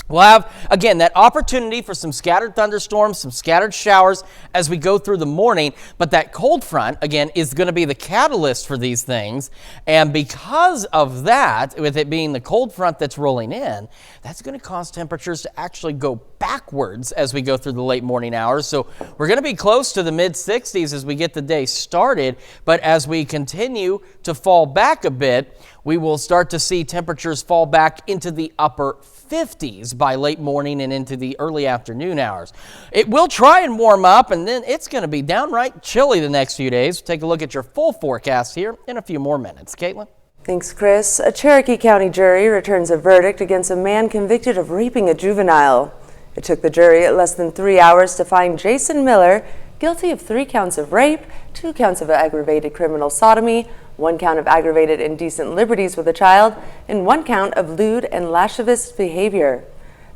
We'll have, again, that opportunity for some scattered thunderstorms, some scattered showers as we go through the morning. But that cold front, again, is going to be the catalyst for these things. And because of that, with it being the cold front that's rolling in, that's going to cause temperatures to actually go backwards as we go through the late morning hours. So we're going to be close to the mid-60s as we get the day started. But as we continue to fall back a bit, we will start to see temperatures fall back into the upper 50s by late morning and into the early afternoon hours. It will try and warm up, and then it's going to be downright chilly the next few days. Take a look at your full forecast here in a few more minutes. Caitlin? Thanks, Chris. A Cherokee County jury returns a verdict against a man convicted of raping a juvenile. It took the jury less than 3 hours to find Jason Miller guilty of 3 counts of rape, 2 counts of aggravated criminal sodomy, 1 count of aggravated indecent liberties with a child, and 1 count of lewd and lascivious behavior.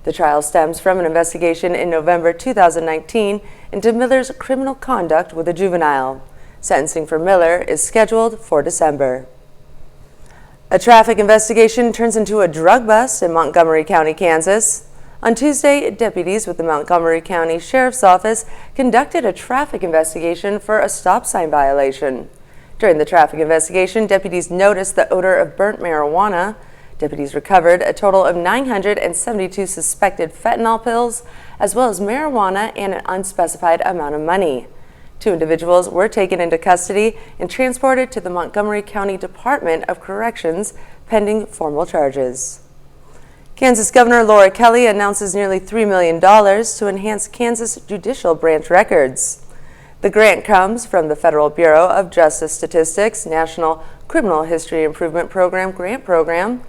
The trial stems from an investigation in November 2019 into Miller's criminal conduct with a juvenile. Sentencing for Miller is scheduled for December. A traffic investigation turns into a drug bust in Montgomery County, Kansas. On Tuesday, deputies with the Montgomery County Sheriff's Office conducted a traffic investigation for a stop sign violation. During the traffic investigation, deputies noticed the odor of burnt marijuana. Deputies recovered a total of 972 suspected fentanyl pills, as well as marijuana and an unspecified amount of money. 2 individuals were taken into custody and transported to the Montgomery County Department of Corrections pending formal charges. Kansas Governor Laura Kelly announces nearly $3 million to enhance Kansas judicial branch records. The grant comes from the Federal Bureau of Justice Statistics National Criminal History Improvement Program grant program.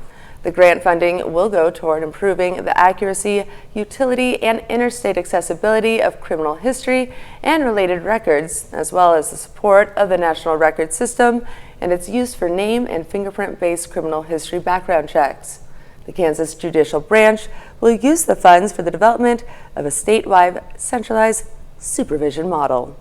The grant funding will go toward improving the accuracy, utility, and interstate accessibility of criminal history and related records, as well as the support of the National Record System and its use for name and fingerprint-based criminal history background checks. The Kansas Judicial Branch will use the funds for the development of a statewide centralized supervision model.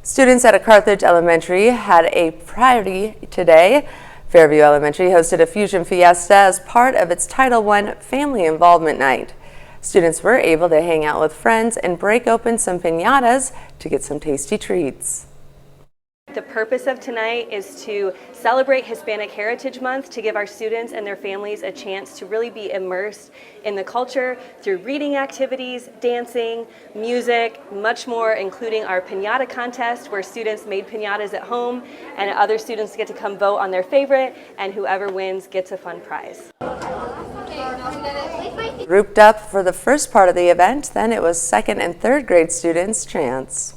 Students at a Carthage Elementary had a party today. Fairview Elementary hosted a Fusion Fiesta as part of its Title I Family Involvement Night. Students were able to hang out with friends and break open some piñatas to get some tasty treats. The purpose of tonight is to celebrate Hispanic Heritage Month, to give our students and their families a chance to really be immersed in the culture through reading activities, dancing, music, much more, including our piñata contest where students made piñatas at home and other students get to come vote on their favorite, and whoever wins gets a fun prize. Grouped up for the first part of the event, then it was 2nd and 3rd grade students' chance.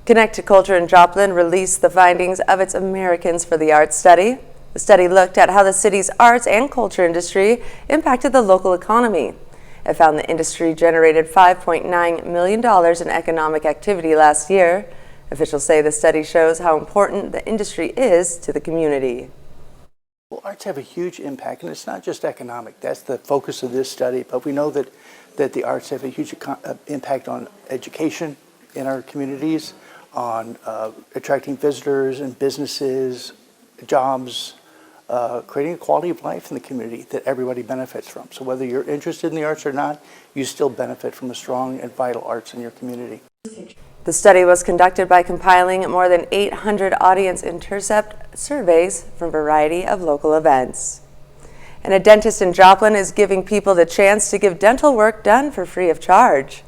Connect to Culture in Joplin released the findings of its Americans for the Arts study. The study looked at how the city's arts and culture industry impacted the local economy. It found the industry generated $5.9 million in economic activity last year. Officials say the study shows how important the industry is to the community. Well, arts have a huge impact, and it's not just economic. That's the focus of this study, but we know that the arts have a huge impact on education in our communities, on attracting visitors and businesses, jobs, creating a quality of life in the community that everybody benefits from. So whether you're interested in the arts or not, you still benefit from the strong and vital arts in your community. The study was conducted by compiling more than 800 audience intercept surveys from a variety of local events. And a dentist in Joplin is giving people the chance to get dental work done for free of charge.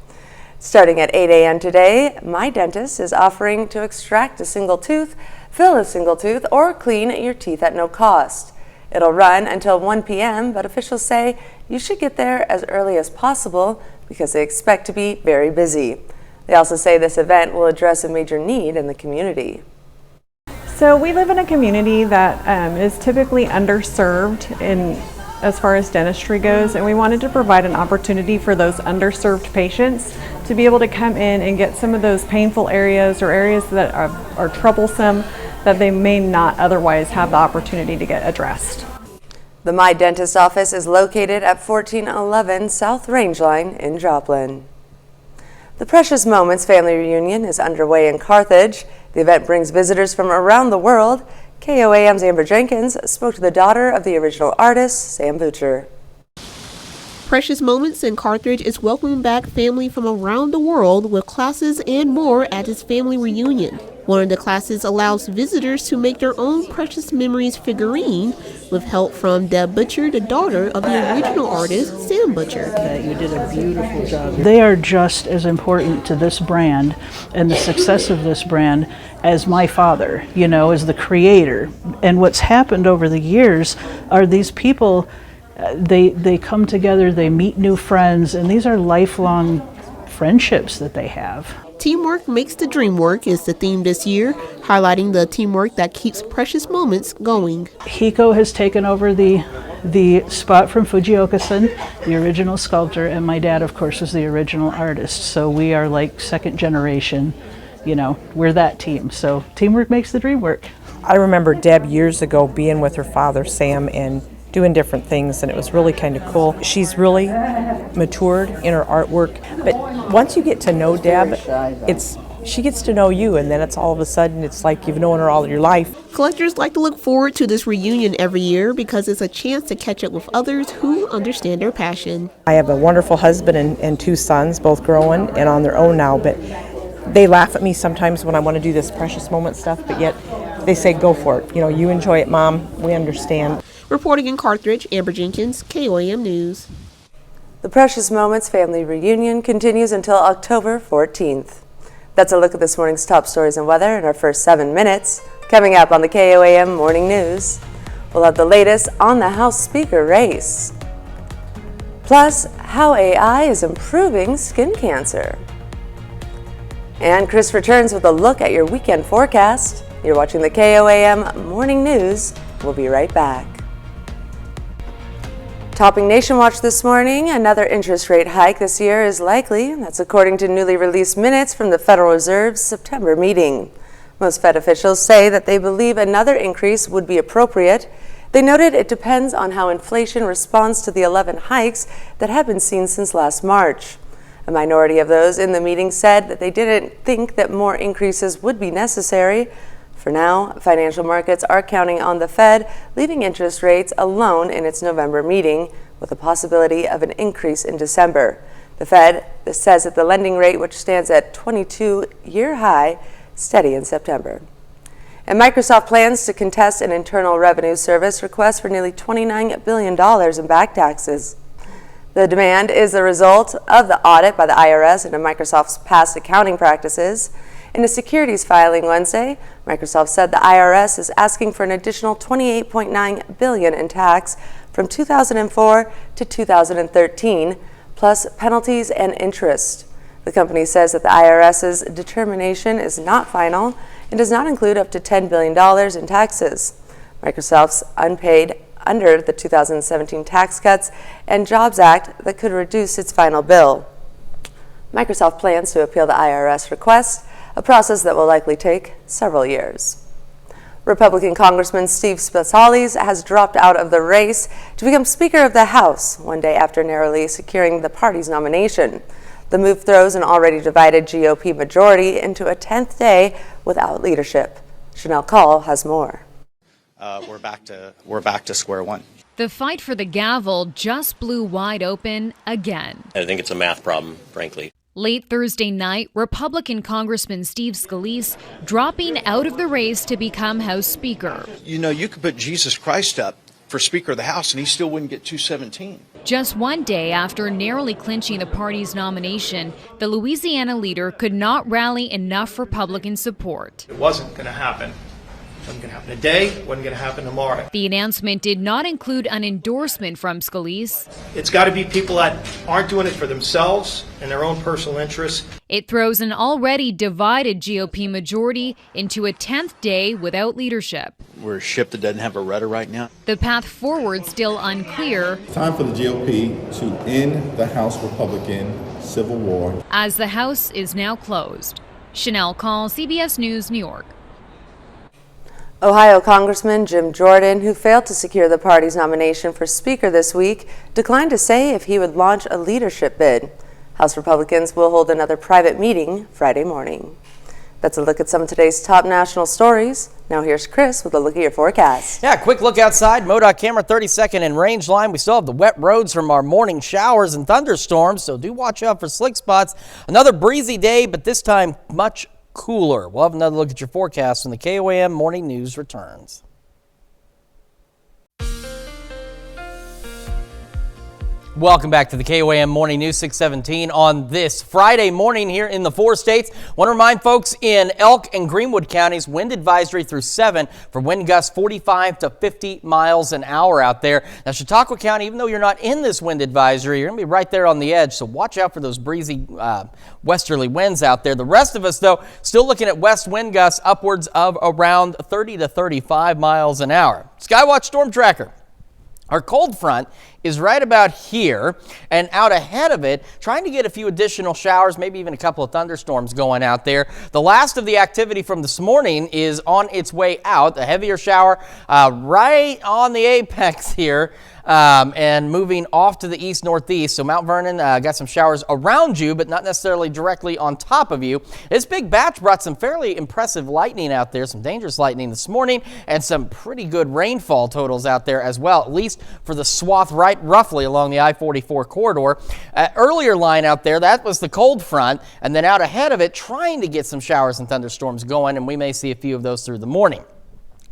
Starting at 8 a.m. today, My Dentist is offering to extract a single tooth, fill a single tooth, or clean your teeth at no cost. It'll run until 1 p.m., but officials say you should get there as early as possible because they expect to be very busy. They also say this event will address a major need in the community. So we live in a community that is typically underserved as far as dentistry goes, and we wanted to provide an opportunity for those underserved patients to be able to come in and get some of those painful areas or areas that are troublesome that they may not otherwise have the opportunity to get addressed. The My Dentist office is located at 1411 South Rangeline in Joplin. The Precious Moments Family Reunion is underway in Carthage. The event brings visitors from around the world. KOAM's Amber Jenkins spoke to the daughter of the original artist, Sam Butcher. Precious Moments in Carthage is welcoming back family from around the world with classes and more at its family reunion. One of the classes allows visitors to make their own Precious Memories figurine with help from Deb Butcher, the daughter of the original artist, Sam Butcher. You did a beautiful job. They are just as important to this brand and the success of this brand as my father, as the creator. And what's happened over the years are these people, they come together, they meet new friends, and these are lifelong friendships that they have. Teamwork makes the dream work is the theme this year, highlighting the teamwork that keeps Precious Moments going. Hiko has taken over the spot from Fujioka-san, the original sculptor, and my dad, of course, was the original artist. So we are like second generation, we're that team. So teamwork makes the dream work. I remember Deb years ago being with her father, Sam, and doing different things, and it was really kind of cool. She's really matured in her artwork, but once you get to know Deb, she gets to know you, and then it's all of a sudden it's like you've known her all your life. Collectors like to look forward to this reunion every year because it's a chance to catch up with others who understand their passion. I have a wonderful husband and two sons, both growing and on their own now, but they laugh at me sometimes when I want to do this Precious Moment stuff, but yet they say go for it. You enjoy it, Mom. We understand. Reporting in Carthage, Amber Jenkins, KOAM News. The Precious Moments Family Reunion continues until October 14th. That's a look at this morning's top stories and weather in our first 7 minutes. Coming up on the KOAM Morning News, we'll have the latest on the House Speaker race. Plus, how AI is improving skin cancer. And Chris returns with a look at your weekend forecast. You're watching the KOAM Morning News. We'll be right back. Topping Nation Watch this morning, another interest rate hike this year is likely. That's according to newly released minutes from the Federal Reserve's September meeting. Most Fed officials say that they believe another increase would be appropriate. They noted it depends on how inflation responds to the 11 hikes that have been seen since last March. A minority of those in the meeting said that they didn't think that more increases would be necessary. For now, financial markets are counting on the Fed leaving interest rates alone in its November meeting, with a possibility of an increase in December. The Fed says that the lending rate, which stands at 22-year high, steady in September. And Microsoft plans to contest an Internal Revenue Service request for nearly $29 billion in back taxes. The demand is the result of the audit by the IRS into Microsoft's past accounting practices. In a securities filing Wednesday, Microsoft said the IRS is asking for an additional $28.9 billion in tax from 2004 to 2013, plus penalties and interest. The company says that the IRS's determination is not final and does not include up to $10 billion in taxes. Microsoft's unpaid under the 2017 Tax Cuts and Jobs Act that could reduce its final bill. Microsoft plans to appeal the IRS request, a process that will likely take several years. Republican Congressman Steve Spetsalis has dropped out of the race to become Speaker of the House one day after narrowly securing the party's nomination. The move throws an already divided GOP majority into a 10th day without leadership. Chanel Call has more. We're back to square one. The fight for the gavel just blew wide open again. I think it's a math problem, frankly. Late Thursday night, Republican Congressman Steve Scalise dropping out of the race to become House Speaker. You know, you could put Jesus Christ up for Speaker of the House and he still wouldn't get 217. Just one day after narrowly clinching the party's nomination, the Louisiana leader could not rally enough Republican support. It wasn't going to happen. It wasn't going to happen today, it wasn't going to happen tomorrow. The announcement did not include an endorsement from Scalise. It's got to be people that aren't doing it for themselves and their own personal interests. It throws an already divided GOP majority into a 10th day without leadership. We're a ship that doesn't have a rudder right now. The path forward still unclear. Time for the GOP to end the House Republican Civil War. As the House is now closed. Chanel Call, CBS News, New York. Ohio Congressman Jim Jordan, who failed to secure the party's nomination for Speaker this week, declined to say if he would launch a leadership bid. House Republicans will hold another private meeting Friday morning. That's a look at some of today's top national stories. Now here's Chris with a look at your forecast. Yeah, quick look outside. MoDOT camera 32nd and range line. We still have the wet roads from our morning showers and thunderstorms, so do watch out for slick spots. Another breezy day, but this time much cooler. We'll have another look at your forecast when the KOAM Morning News returns. Welcome back to the KOAM Morning News 617 on this Friday morning here in the 4 states. Want to remind folks in Elk and Greenwood counties, wind advisory through 7 for wind gusts 45 to 50 miles an hour out there. Now, Chautauqua County, even though you're not in this wind advisory, you're going to be right there on the edge, so watch out for those breezy westerly winds out there. The rest of us, though, still looking at west wind gusts upwards of around 30 to 35 miles an hour. Skywatch Storm Tracker. Our cold front is right about here, and out ahead of it, trying to get a few additional showers, maybe even a couple of thunderstorms going out there. The last of the activity from this morning is on its way out. A heavier shower right on the apex here. And moving off to the east-northeast. So Mount Vernon got some showers around you, but not necessarily directly on top of you. This big batch brought some fairly impressive lightning out there, some dangerous lightning this morning, and some pretty good rainfall totals out there as well, at least for the swath right roughly along the I-44 corridor. Earlier line out there, that was the cold front, and then out ahead of it, trying to get some showers and thunderstorms going, and we may see a few of those through the morning.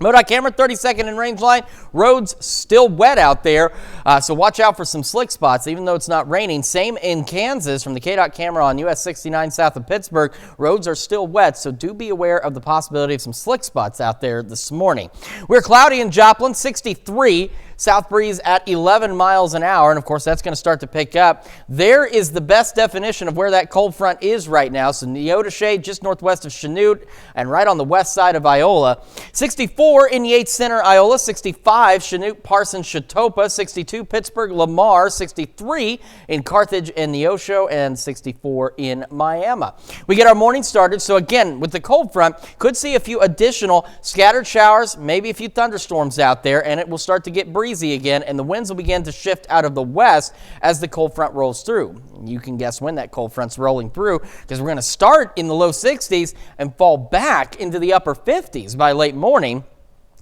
MoDOT camera 32nd and range line. Roads still wet out there, so watch out for some slick spots, even though it's not raining. Same in Kansas from the KDOT camera on US 69 south of Pittsburgh. Roads are still wet, so do be aware of the possibility of some slick spots out there this morning. We're cloudy in Joplin, 63. South breeze at 11 miles an hour, and of course that's going to start to pick up. There is the best definition of where that cold front is right now. So Neodesha, just northwest of Chanute, and right on the west side of Iola. 64 in Yates Center, Iola. 65 Chanute, Parsons, Chatopa. 62 Pittsburgh, Lamar. 63 in Carthage and Neosho, and 64 in Miami. We get our morning started. So again, with the cold front, could see a few additional scattered showers, maybe a few thunderstorms out there, and it will start to get breezy again, and the winds will begin to shift out of the west as the cold front rolls through. You can guess when that cold front's rolling through, because we're going to start in the low 60s and fall back into the upper 50s by late morning.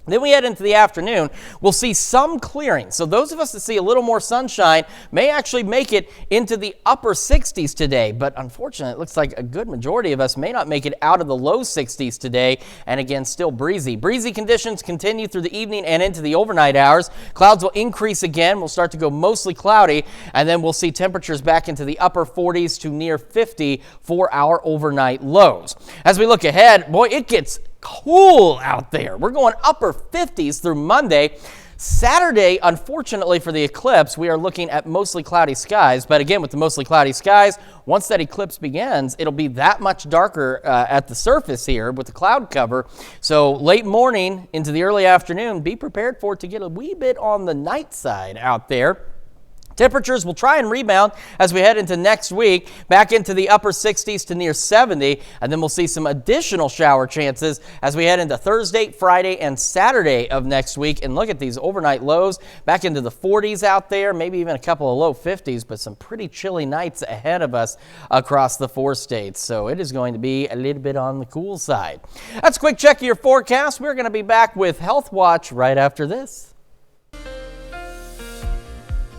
Then we head into the afternoon. We'll see some clearing. So those of us that see a little more sunshine may actually make it into the upper 60s today. But unfortunately, it looks like a good majority of us may not make it out of the low 60s today. And again, still breezy. Breezy conditions continue through the evening and into the overnight hours. Clouds will increase again. We'll start to go mostly cloudy. And then we'll see temperatures back into the upper 40s to near 50 for our overnight lows. As we look ahead, boy, it gets cool out there. We're going upper 50s through Monday. Saturday, unfortunately for the eclipse, we are looking at mostly cloudy skies. But again, with the mostly cloudy skies, once that eclipse begins, it'll be that much darker at the surface here with the cloud cover. So late morning into the early afternoon, be prepared for it to get a wee bit on the night side out there. Temperatures will try and rebound as we head into next week, back into the upper 60s to near 70, and then we'll see some additional shower chances as we head into Thursday, Friday, and Saturday of next week. And look at these overnight lows back into the 40s out there, maybe even a couple of low 50s, but some pretty chilly nights ahead of us across the 4 states. So it is going to be a little bit on the cool side. That's a quick check of your forecast. We're going to be back with Health Watch right after this.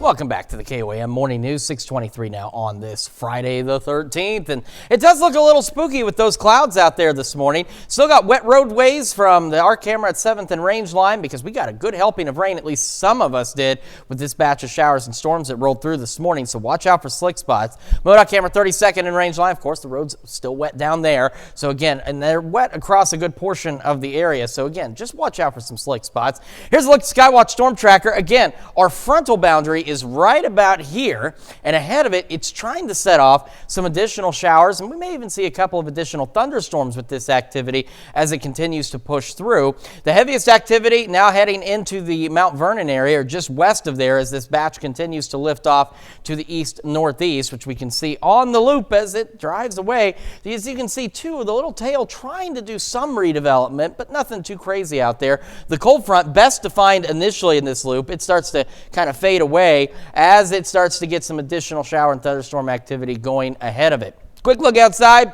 Welcome back to the KOAM Morning News, 6:23 now on this Friday the 13th. And it does look a little spooky with those clouds out there this morning. Still got wet roadways from our camera at 7th and Range Line because we got a good helping of rain, at least some of us did, with this batch of showers and storms that rolled through this morning. So watch out for slick spots. MoDOT camera 32nd and Range Line, of course, the road's still wet down there. So again, and they're wet across a good portion of the area. So again, just watch out for some slick spots. Here's a look at Skywatch Storm Tracker. Again, our frontal boundary is right about here, and ahead of it, it's trying to set off some additional showers, and we may even see a couple of additional thunderstorms with this activity as it continues to push through. The heaviest activity now heading into the Mount Vernon area, or just west of there, as this batch continues to lift off to the east-northeast, which we can see on the loop as it drives away. As you can see, too, the little tail trying to do some redevelopment, but nothing too crazy out there. The cold front, best defined initially in this loop, it starts to kind of fade away as it starts to get some additional shower and thunderstorm activity going ahead of it. Quick look outside.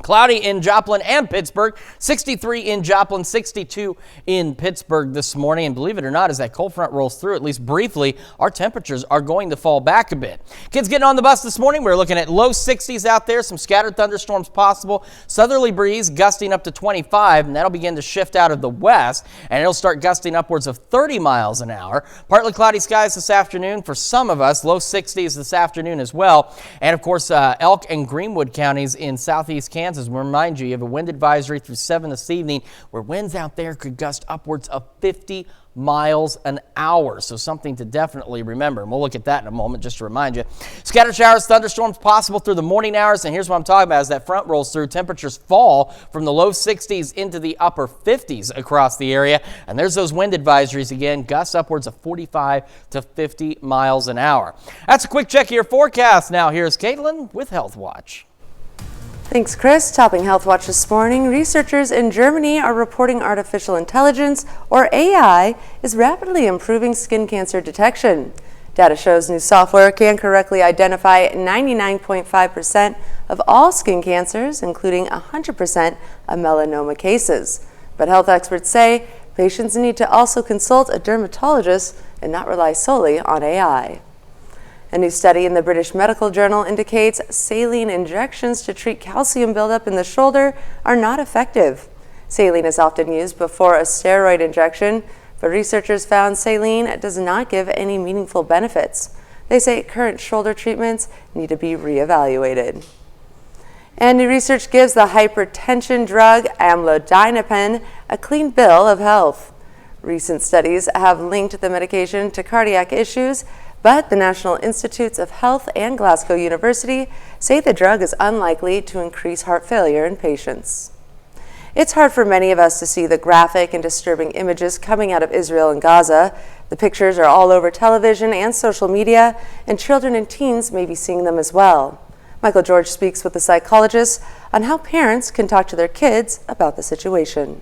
Cloudy in Joplin and Pittsburgh, 63 in Joplin, 62 in Pittsburgh this morning. And believe it or not, as that cold front rolls through, at least briefly, our temperatures are going to fall back a bit. Kids getting on the bus this morning, we're looking at low 60s out there, some scattered thunderstorms possible, southerly breeze gusting up to 25, and that'll begin to shift out of the west, and it'll start gusting upwards of 30 miles an hour. Partly cloudy skies this afternoon for some of us, low 60s this afternoon as well. And of course, Elk and Greenwood counties in southeast Kansas. We remind you, you have a wind advisory through 7 this evening where winds out there could gust upwards of 50 miles an hour. So something to definitely remember. And we'll look at that in a moment just to remind you. Scattered showers, thunderstorms possible through the morning hours. And here's what I'm talking about. As that front rolls through, temperatures fall from the low 60s into the upper 50s across the area. And there's those wind advisories again, gusts upwards of 45 to 50 miles an hour. That's a quick check of your forecast. Now here's Caitlin with Health Watch. Thanks, Chris. Topping Health Watch this morning, researchers in Germany are reporting artificial intelligence, or AI, is rapidly improving skin cancer detection. Data shows new software can correctly identify 99.5% of all skin cancers, including 100% of melanoma cases. But health experts say patients need to also consult a dermatologist and not rely solely on AI. A new study in the British Medical Journal indicates saline injections to treat calcium buildup in the shoulder are not effective. Saline is often used before a steroid injection, but researchers found saline does not give any meaningful benefits. They say current shoulder treatments need to be reevaluated. And new research gives the hypertension drug amlodipine a clean bill of health. Recent studies have linked the medication to cardiac issues, but the National Institutes of Health and Glasgow University say the drug is unlikely to increase heart failure in patients. It's hard for many of us to see the graphic and disturbing images coming out of Israel and Gaza. The pictures are all over television and social media, and children and teens may be seeing them as well. Michael George speaks with a psychologist on how parents can talk to their kids about the situation.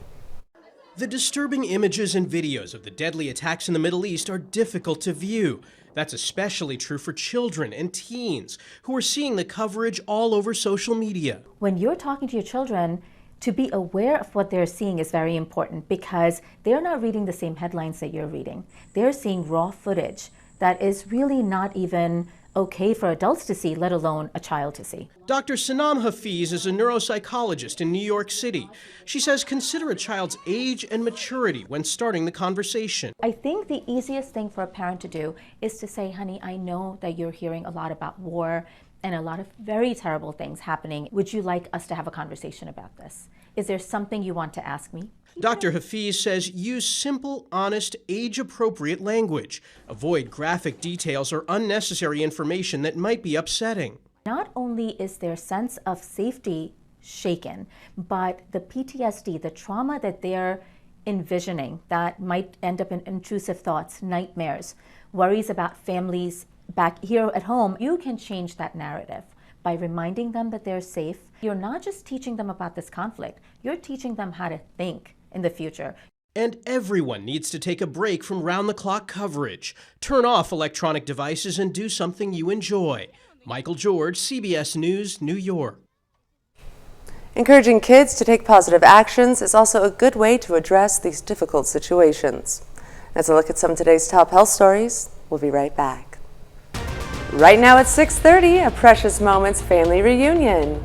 The disturbing images and videos of the deadly attacks in the Middle East are difficult to view. That's especially true for children and teens who are seeing the coverage all over social media. When you're talking to your children, to be aware of what they're seeing is very important because they're not reading the same headlines that you're reading. They're seeing raw footage that is really not even okay for adults to see, let alone a child to see. Dr. Sanam Hafiz is a neuropsychologist in New York City. She says consider a child's age and maturity when starting the conversation. I think the easiest thing for a parent to do is to say, honey, I know that you're hearing a lot about war and a lot of very terrible things happening. Would you like us to have a conversation about this? Is there something you want to ask me? Dr. Hafiz says use simple, honest, age-appropriate language. Avoid graphic details or unnecessary information that might be upsetting. Not only is their sense of safety shaken, but the PTSD, the trauma that they're envisioning that might end up in intrusive thoughts, nightmares, worries about families back here at home, you can change that narrative by reminding them that they're safe. You're not just teaching them about this conflict, you're teaching them how to think in the future. And everyone needs to take a break from round-the-clock coverage. Turn off electronic devices and do something you enjoy. Michael George, CBS News, New York. Encouraging kids to take positive actions is also a good way to address these difficult situations. As a look at some of today's top health stories, we'll be right back. Right now at 6:30, a Precious Moments family reunion.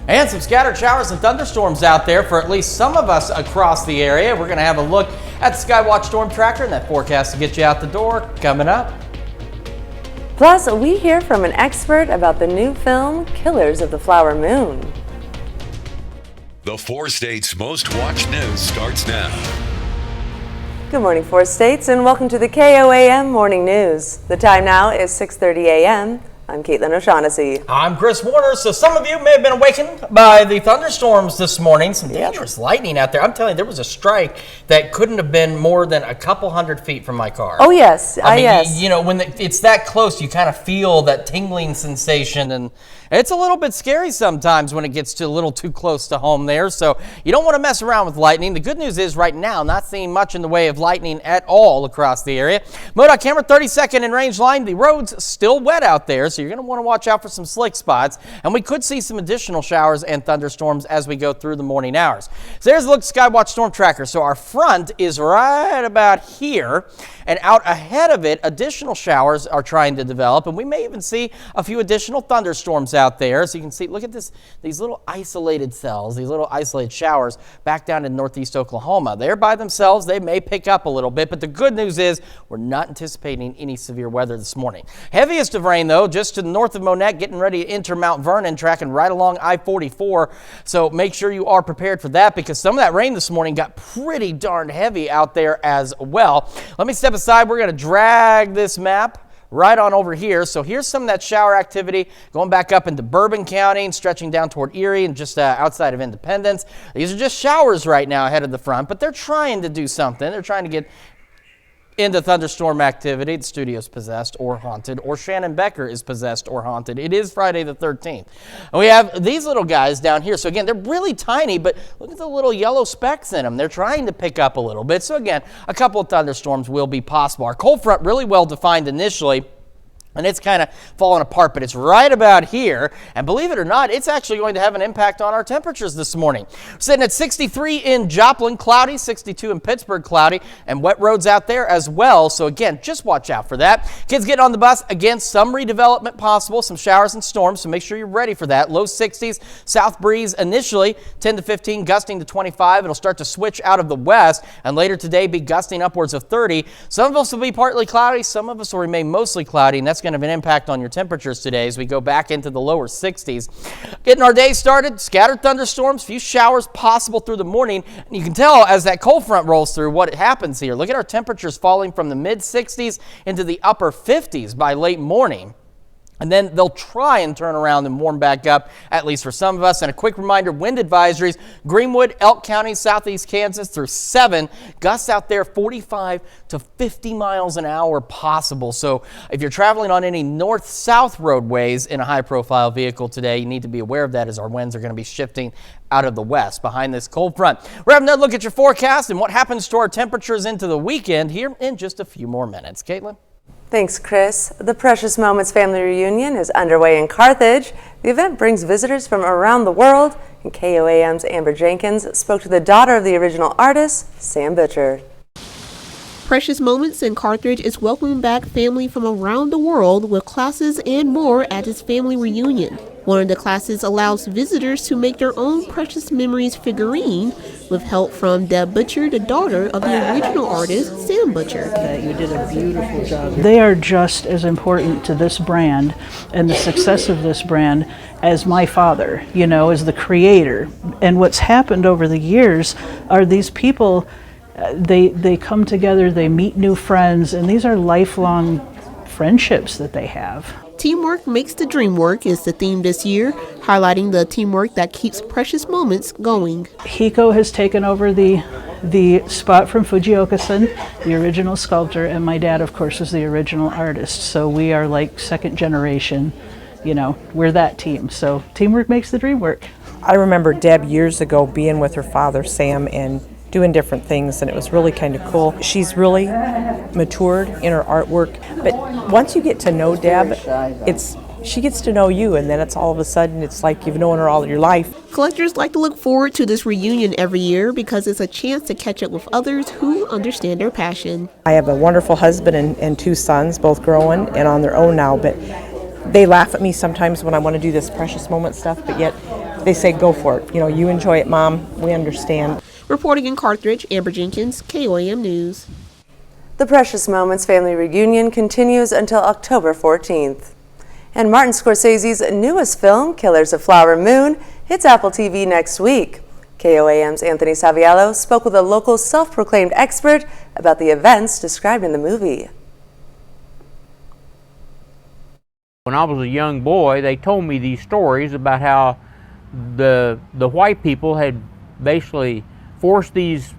And some scattered showers and thunderstorms out there for at least some of us across the area. We're going to have a look at the Skywatch Storm Tracker and that forecast to get you out the door coming up. Plus, we hear from an expert about the new film, Killers of the Flower Moon. The 4 states' most watched news starts now. Good morning, 4 states, and welcome to the KOAM Morning News. The time now is 6:30 a.m. I'm Caitlin O'Shaughnessy. I'm Chris Warner. So some of you may have been awakened by the thunderstorms this morning. Some dangerous lightning out there. I'm telling you, there was a strike that couldn't have been more than a couple hundred feet from my car. Oh, yes. I mean, yes. you know, when it's that close, you kind of feel that tingling sensation, and it's a little bit scary sometimes when it gets to a little too close to home there. So you don't want to mess around with lightning. The good news is right now, not seeing much in the way of lightning at all across the area. MoDOT camera 32nd in range line. The road's still wet out there, so you're going to want to watch out for some slick spots. And we could see some additional showers and thunderstorms as we go through the morning hours. So there's a look at Skywatch Storm Tracker. So our front is right about here, and out ahead of it, additional showers are trying to develop, and we may even see a few additional thunderstorms out there. So you can see, look at these little isolated cells, these little isolated showers back down in northeast Oklahoma. They're by themselves. They may pick up a little bit, but the good news is we're not anticipating any severe weather this morning. Heaviest of rain, though, just to the north of Monette, getting ready to enter Mount Vernon, tracking right along I-44. So make sure you are prepared for that, because some of that rain this morning got pretty darn heavy out there as well. Let me step aside. We're going to drag this map right on over here. So here's some of that shower activity going back up into Bourbon County and stretching down toward Erie and just outside of Independence. These are just showers right now ahead of the front, but they're trying to do something. They're trying to get into thunderstorm activity. The studio's possessed or haunted, or Shannon Becker is possessed or haunted. It is Friday the 13th. And we have these little guys down here. So again, they're really tiny, but look at the little yellow specks in them. They're trying to pick up a little bit. So again, a couple of thunderstorms will be possible. Our cold front really well defined initially, and it's kind of falling apart, but it's right about here. And believe it or not, it's actually going to have an impact on our temperatures this morning. We're sitting at 63 in Joplin, cloudy, 62 in Pittsburgh, cloudy, and wet roads out there as well. So again, just watch out for that. Kids get on the bus. Again, some redevelopment possible, some showers and storms, so make sure you're ready for that. Low 60s, south breeze initially, 10 to 15, gusting to 25. It'll start to switch out of the west, and later today be gusting upwards of 30. Some of us will be partly cloudy. Some of us will remain mostly cloudy, and that's going to have an impact on your temperatures today as we go back into the lower 60s. Getting our day started, scattered thunderstorms, few showers possible through the morning. And you can tell as that cold front rolls through what happens here. Look at our temperatures falling from the mid 60s into the upper 50s by late morning. And then they'll try and turn around and warm back up, at least for some of us. And a quick reminder, wind advisories, Greenwood, Elk County, southeast Kansas through 7. Gusts out there 45 to 50 miles an hour possible. So if you're traveling on any north-south roadways in a high-profile vehicle today, you need to be aware of that as our winds are going to be shifting out of the west behind this cold front. We're having another look at your forecast and what happens to our temperatures into the weekend here in just a few more minutes. Caitlin? Thanks, Chris. The Precious Moments family reunion is underway in Carthage. The event brings visitors from around the world, and KOAM's Amber Jenkins spoke to the daughter of the original artist, Sam Butcher. Precious Moments in Carthage is welcoming back family from around the world with classes and more at its family reunion. One of the classes allows visitors to make their own Precious Memories figurine with help from Deb Butcher, the daughter of the original artist, Sam Butcher. You did a beautiful job. They are just as important to this brand and the success of this brand as my father, as the creator. And what's happened over the years are these people, they come together, they meet new friends, and these are lifelong friendships that they have. Teamwork makes the dream work is the theme this year, highlighting the teamwork that keeps precious moments going. Hiko has taken over the spot from Fujioka-san, the original sculptor, and my dad, of course, was the original artist. So we are like second generation, we're that team. So teamwork makes the dream work. I remember Deb years ago being with her father, Sam, and doing different things, and it was really kind of cool. She's really matured in her artwork, but once you get to know Deb, she gets to know you, and then it's all of a sudden it's like you've known her all your life. Collectors like to look forward to this reunion every year because it's a chance to catch up with others who understand their passion. I have a wonderful husband and 2 sons, both growing and on their own now, but they laugh at me sometimes when I want to do this precious moment stuff, but yet they say go for it. You enjoy it, Mom. We understand. Reporting in Carthage, Amber Jenkins, KOAM News. The Precious Moments family reunion continues until October 14th. And Martin Scorsese's newest film, Killers of the Flower Moon, hits Apple TV next week. KOAM's Anthony Saviello spoke with a local self-proclaimed expert about the events described in the movie. When I was a young boy, they told me these stories about how the white people had basically forced these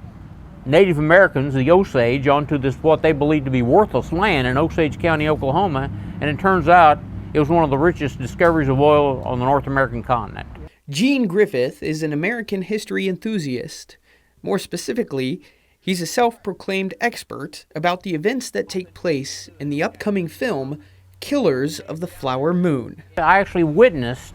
Native Americans, the Osage, onto this what they believed to be worthless land in Osage County, Oklahoma, and it turns out it was one of the richest discoveries of oil on the North American continent. Gene Griffith is an American history enthusiast. More specifically, he's a self-proclaimed expert about the events that take place in the upcoming film Killers of the Flower Moon. I actually witnessed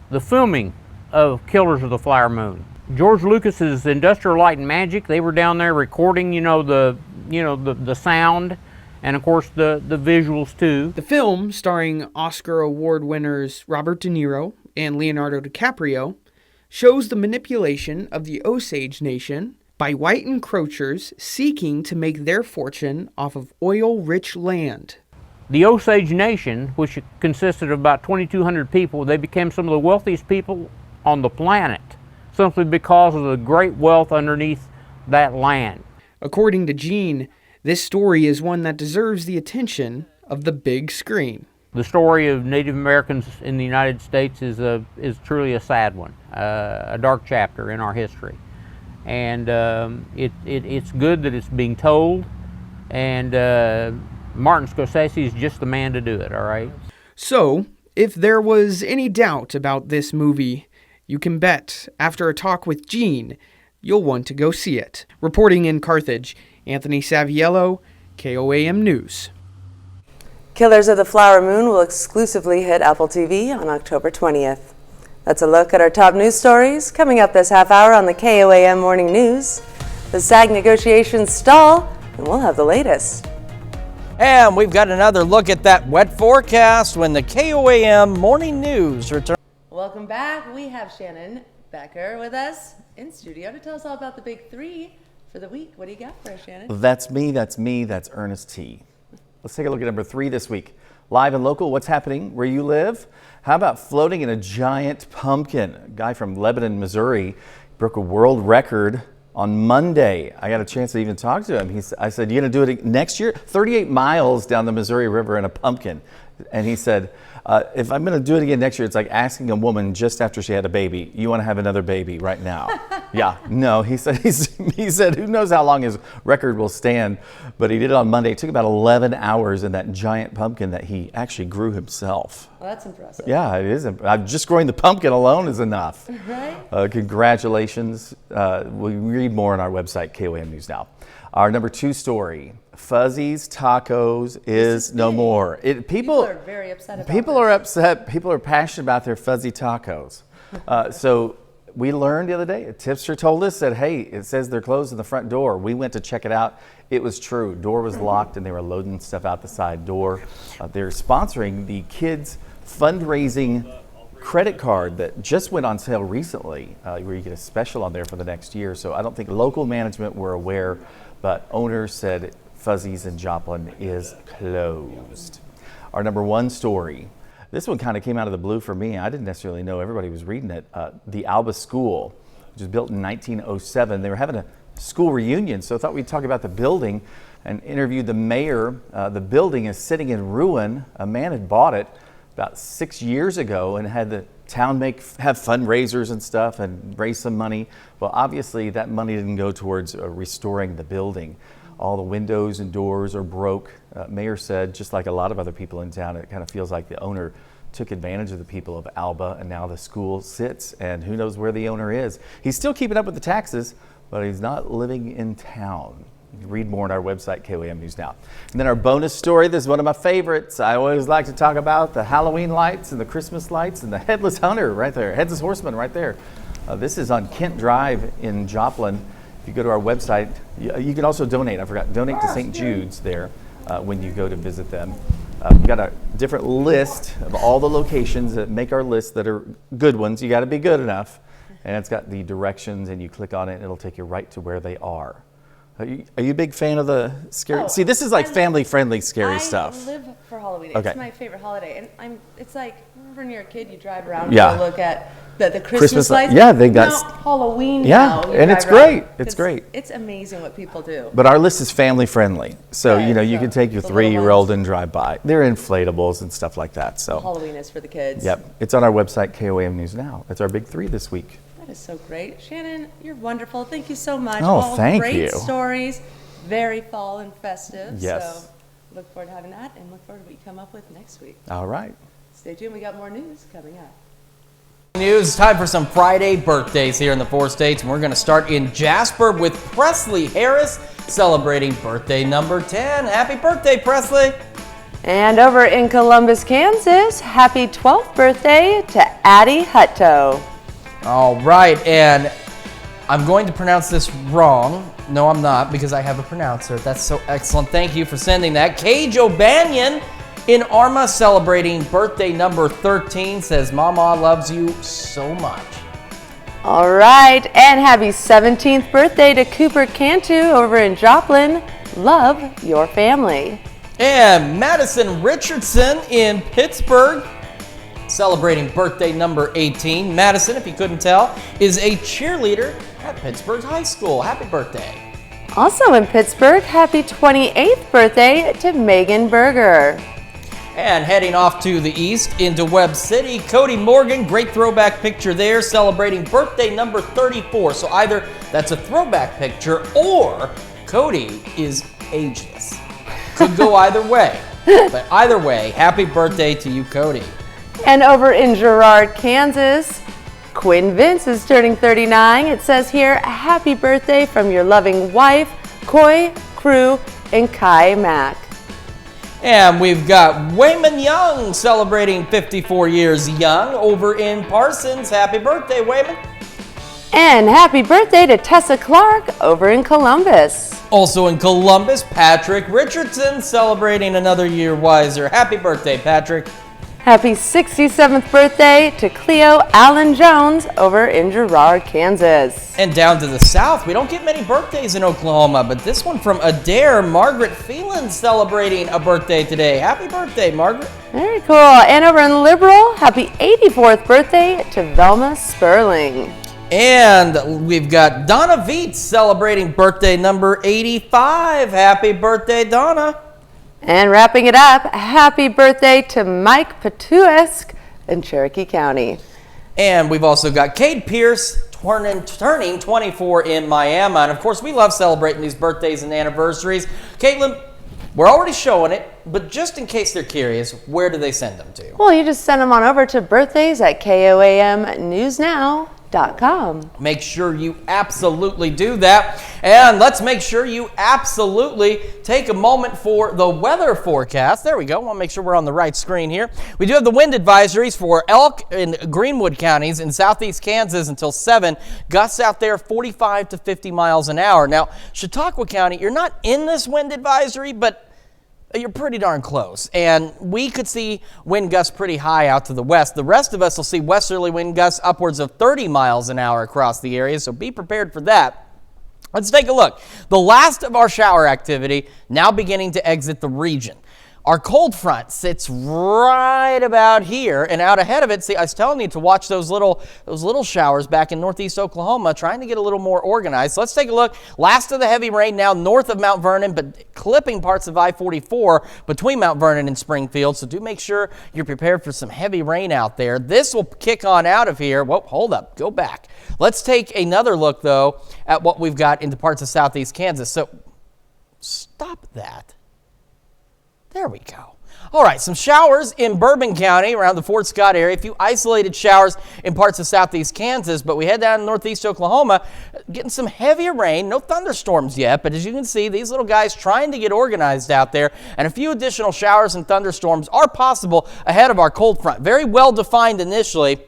the filming of Killers of the Flower Moon. George Lucas's Industrial Light and Magic, they were down there recording, the sound, and of course the visuals too. The film, starring Oscar Award winners Robert De Niro and Leonardo DiCaprio, shows the manipulation of the Osage Nation by white encroachers seeking to make their fortune off of oil-rich land. The Osage Nation, which consisted of about 2,200 people, they became some of the wealthiest people on the planet, simply because of the great wealth underneath that land. According to Gene, this story is one that deserves the attention of the big screen. The story of Native Americans in the United States is truly a sad one, a dark chapter in our history. And it's good that it's being told, and Martin Scorsese is just the man to do it, all right? So, if there was any doubt about this movie, you can bet, after a talk with Gene, you'll want to go see it. Reporting in Carthage, Anthony Saviello, KOAM News. Killers of the Flower Moon will exclusively hit Apple TV on October 20th. That's a look at our top news stories coming up this half hour on the KOAM Morning News. The SAG negotiations stall, and we'll have the latest. And we've got another look at that wet forecast when the KOAM Morning News returns. Welcome back. We have Shannon Becker with us in studio to tell us all about the big 3 for the week. What do you got for us, Shannon? That's me, that's Ernest T. Let's take a look at number 3 this week. Live and local, what's happening where you live? How about floating in a giant pumpkin? A guy from Lebanon, Missouri broke a world record on Monday. I got a chance to even talk to him. I said, you gonna do it next year? 38 miles down the Missouri River in a pumpkin. And he said, if I'm gonna do it again next year, it's like asking a woman just after she had a baby, you wanna have another baby right now? Yeah, no, he said, who knows how long his record will stand, but he did it on Monday. It took about 11 hours in that giant pumpkin that he actually grew himself. Well, that's impressive. Yeah, it is. Just growing the pumpkin alone is enough. Right? Congratulations. We read more on our website, KOAM News Now. Our number 2 story, Fuzzy's Tacos is no more. People are very upset about People are upset. People are passionate about their fuzzy tacos. So we learned the other day, a tipster told us that, hey, it says they're closed in the front door. We went to check it out. It was true. Door was locked and they were loading stuff out the side door. They're sponsoring the kids fundraising credit card that just went on sale recently, where you get a special on there for the next year. So I don't think local management were aware, but owners said Fuzzy's in Joplin is closed. Our number one story. This one kind of came out of the blue for me. I didn't necessarily know everybody was reading it. The Alba School, which was built in 1907. They were having a school reunion, so I thought we'd talk about the building and interview the mayor. The building is sitting in ruin. A man had bought it about 6 years ago and had the town have fundraisers and stuff and raise some money. Well, obviously that money didn't go towards restoring the building. All the windows and doors are broke. Mayor said, just like a lot of other people in town, it kind of feels like the owner took advantage of the people of Alba, and now the school sits, and who knows where the owner is. He's still keeping up with the taxes, but he's not living in town. You can read more on our website, KOAM News Now. And then our bonus story, this is one of my favorites. I always like to talk about the Halloween lights and the Christmas lights and the Headless Hunter right there, Headless Horseman right there. This is on Kent Drive in Joplin. If you go to our website, you can also donate. I forgot, donate to St. Jude's there when you go to visit them. We've got a different list of all the locations that make our list that are good ones. You got to be good enough. And it's got the directions, and you click on it, and it'll take you right to where they are. Are you a big fan of the scary? Oh, See, this is like family-friendly scary I stuff. live for Halloween. Okay. It's my favorite holiday, and it's like when you're a kid, you drive around Yeah. and you look at the Christmas lights. Yeah, they got Now, Halloween. Yeah, now, you and it's drive around. great. It's great. It's amazing what people do. But our list is family-friendly, so Right, you so can take your the little 3-year-old and drive by. They're inflatables and stuff like that. So Halloween is for the kids. Yep, it's on our website, KOAM News Now. It's our big 3 this week. That is so great, Shannon. You're wonderful. Thank you so much. Oh, All thank great you. Stories, very fall and festive. Yes. So look forward to having that, and look forward to what you come up with next week. All right. Stay tuned. We got more news coming up. News, time for some Friday birthdays here in the 4 states, and we're going to start in Jasper with Presley Harris celebrating birthday number 10. Happy birthday, Presley! And over in Columbus, Kansas, happy 12th birthday to Addie Hutto. All right, and I'm going to pronounce this wrong. No, I'm not, because I have a pronouncer. That's so excellent. Thank you for sending that. Cage O'Banion in Arma celebrating birthday number 13 says, Mama loves you so much. All right, and happy 17th birthday to Cooper Cantu over in Joplin. Love your family. And Madison Richardson in Pittsburgh celebrating birthday number 18. Madison, if you couldn't tell, is a cheerleader at Pittsburgh High School. Happy birthday. Also in Pittsburgh, happy 28th birthday to Megan Berger. And heading off to the east into Webb City, Cody Morgan, great throwback picture there, celebrating birthday number 34. So either that's a throwback picture or Cody is ageless. Could go either way. But either way, happy birthday to you, Cody. And over in Girard, Kansas, Quinn Vince is turning 39. It says here, happy birthday from your loving wife, Coy, Crew, and Kai Mack. And we've got Wayman Young celebrating 54 years young over in Parsons. Happy birthday, Wayman. And happy birthday to Tessa Clark over in Columbus. Also in Columbus, Patrick Richardson celebrating another year wiser. Happy birthday, Patrick. Happy 67th birthday to Cleo Allen Jones over in Girard, Kansas. And down to the south, we don't get many birthdays in Oklahoma, but this one from Adair, Margaret Phelan celebrating a birthday today. Happy birthday, Margaret. Very cool. And over in Liberal, happy 84th birthday to Velma Sperling. And we've got Donna Vietz celebrating birthday number 85. Happy birthday, Donna. And wrapping it up, happy birthday to Mike Patuesk in Cherokee County. And we've also got Cade Pierce turning 24 in Miami. And of course, we love celebrating these birthdays and anniversaries. Caitlin, we're already showing it, but just in case they're curious, where do they send them to? Well, you just send them on over to birthdays@KOAMnewsnow.com. Make sure you absolutely do that. And let's make sure you absolutely take a moment for the weather forecast. There we go. I want to make sure we're on the right screen here. We do have the wind advisories for Elk and Greenwood counties in southeast Kansas until 7. Gusts out there 45 to 50 miles an hour. Now, Chautauqua County, you're not in this wind advisory, but you're pretty darn close. And we could see wind gusts pretty high out to the west. The rest of us will see westerly wind gusts upwards of 30 miles an hour across the area, so be prepared for that. Let's take a look. The last of our shower activity now beginning to exit the region. Our cold front sits right about here, and out ahead of it, see, I was telling you to watch those little showers back in northeast Oklahoma, trying to get a little more organized. So let's take a look. Last of the heavy rain now north of Mount Vernon, but clipping parts of I-44 between Mount Vernon and Springfield. So do make sure you're prepared for some heavy rain out there. This will kick on out of here. Whoa, hold up, go back. Let's take another look, though, at what we've got into parts of southeast Kansas. So stop that. There we go. All right, some showers in Bourbon County around the Fort Scott area. A few isolated showers in parts of southeast Kansas, but we head down to northeast Oklahoma, getting some heavier rain. No thunderstorms yet, but as you can see, these little guys trying to get organized out there, and a few additional showers and thunderstorms are possible ahead of our cold front. Very well defined initially.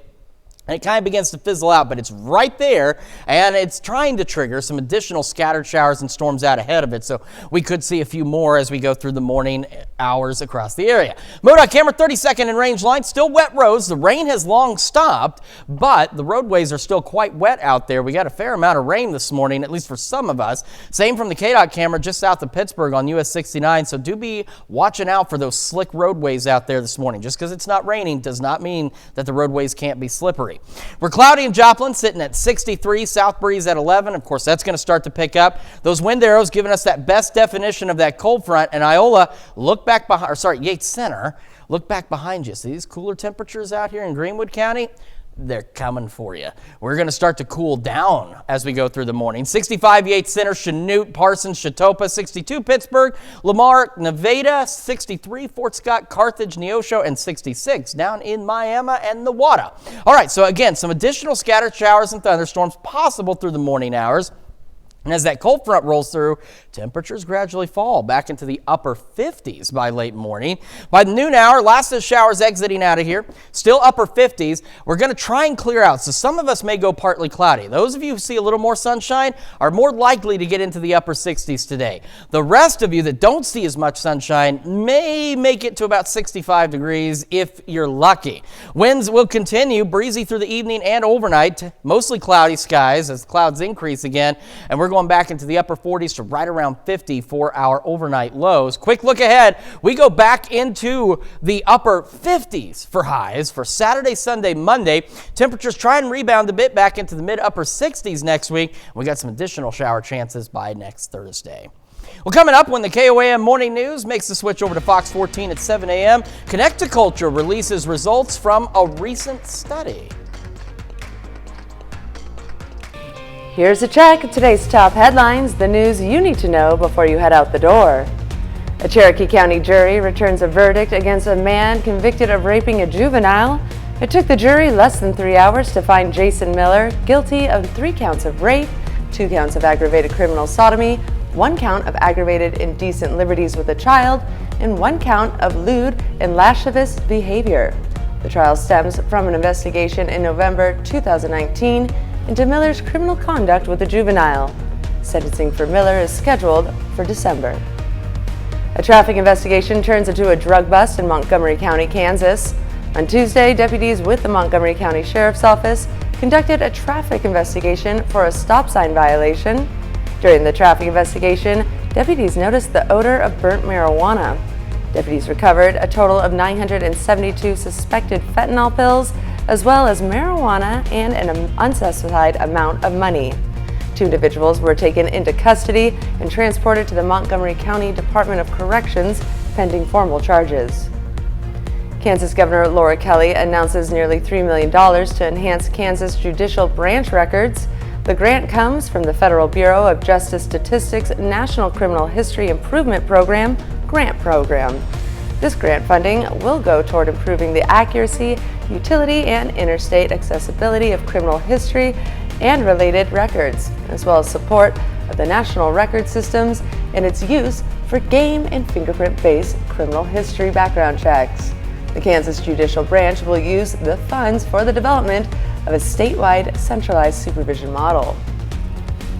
And it kind of begins to fizzle out, but it's right there, and it's trying to trigger some additional scattered showers and storms out ahead of it, so we could see a few more as we go through the morning hours across the area. MoDOT camera 32nd and range line, still wet roads. The rain has long stopped, but the roadways are still quite wet out there. We got a fair amount of rain this morning, at least for some of us. Same from the KDOT camera just south of Pittsburgh on US 69, so do be watching out for those slick roadways out there this morning. Just because it's not raining does not mean that the roadways can't be slippery. We're cloudy in Joplin, sitting at 63, south breeze at 11. Of course, that's going to start to pick up. Those wind arrows giving us that best definition of that cold front. And Iola, look back behind, or sorry, Yates Center, look back behind you. See these cooler temperatures out here in Greenwood County? They're coming for you. We're going to start to cool down as we go through the morning. 65 Yates Center, Chanute, Parsons, Chatopa, 62 Pittsburgh, Lamar, Nevada, 63 Fort Scott, Carthage, Neosho, and 66 down in Miami and Newada. All right, so again, some additional scattered showers and thunderstorms possible through the morning hours. And as that cold front rolls through, temperatures gradually fall back into the upper 50s by late morning. By the noon hour, last of the showers exiting out of here, still upper 50s. We're going to try and clear out, so some of us may go partly cloudy. Those of you who see a little more sunshine are more likely to get into the upper 60s today. The rest of you that don't see as much sunshine may make it to about 65 degrees if you're lucky. Winds will continue breezy through the evening and overnight, mostly cloudy skies as the clouds increase again, and we're going back into the upper 40s to right around 50 for our overnight lows. Quick look ahead. We go back into the upper 50s for highs for Saturday, Sunday, Monday. Temperatures try and rebound a bit back into the mid-upper 60s next week. We got some additional shower chances by next Thursday. Well, coming up when the KOAM Morning News makes the switch over to Fox 14 at 7 a.m., Connect to Culture releases results from a recent study. Here's a check of today's top headlines, the news you need to know before you head out the door. A Cherokee County jury returns a verdict against a man convicted of raping a juvenile. It took the jury less than 3 hours to find Jason Miller guilty of 3 counts of rape, 2 counts of aggravated criminal sodomy, 1 count of aggravated indecent liberties with a child, and 1 count of lewd and lascivious behavior. The trial stems from an investigation in November 2019 into Miller's criminal conduct with a juvenile. Sentencing for Miller is scheduled for December. A traffic investigation turns into a drug bust in Montgomery County, Kansas. On Tuesday, deputies with the Montgomery County Sheriff's Office conducted a traffic investigation for a stop sign violation. During the traffic investigation, deputies noticed the odor of burnt marijuana. Deputies recovered a total of 972 suspected fentanyl pills, as well as marijuana and an unspecified amount of money. 2 individuals were taken into custody and transported to the Montgomery County Department of Corrections pending formal charges. Kansas Governor Laura Kelly announces nearly $3 million to enhance Kansas judicial branch records. The grant comes from the Federal Bureau of Justice Statistics National Criminal History Improvement Program grant program. This grant funding will go toward improving the accuracy, utility, and interstate accessibility of criminal history and related records, as well as support of the national record systems and its use for game and fingerprint-based criminal history background checks. The Kansas Judicial Branch will use the funds for the development of a statewide centralized supervision model.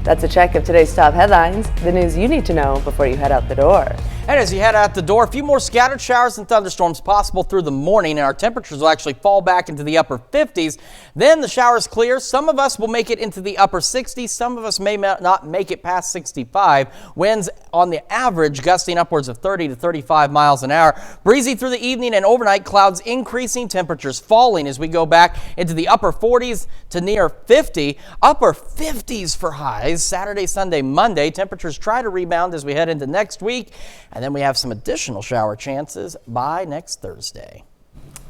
That's a check of today's top headlines, the news you need to know before you head out the door. And as you head out the door, a few more scattered showers and thunderstorms possible through the morning, and our temperatures will actually fall back into the upper 50s. Then the showers clear. Some of us will make it into the upper 60s. Some of us may not make it past 65. Winds on the average gusting upwards of 30 to 35 miles an hour. Breezy through the evening and overnight, clouds increasing, temperatures falling as we go back into the upper 40s to near 50. Upper 50s for highs Saturday, Sunday, Monday. Temperatures try to rebound as we head into next week. And then we have some additional shower chances by next Thursday.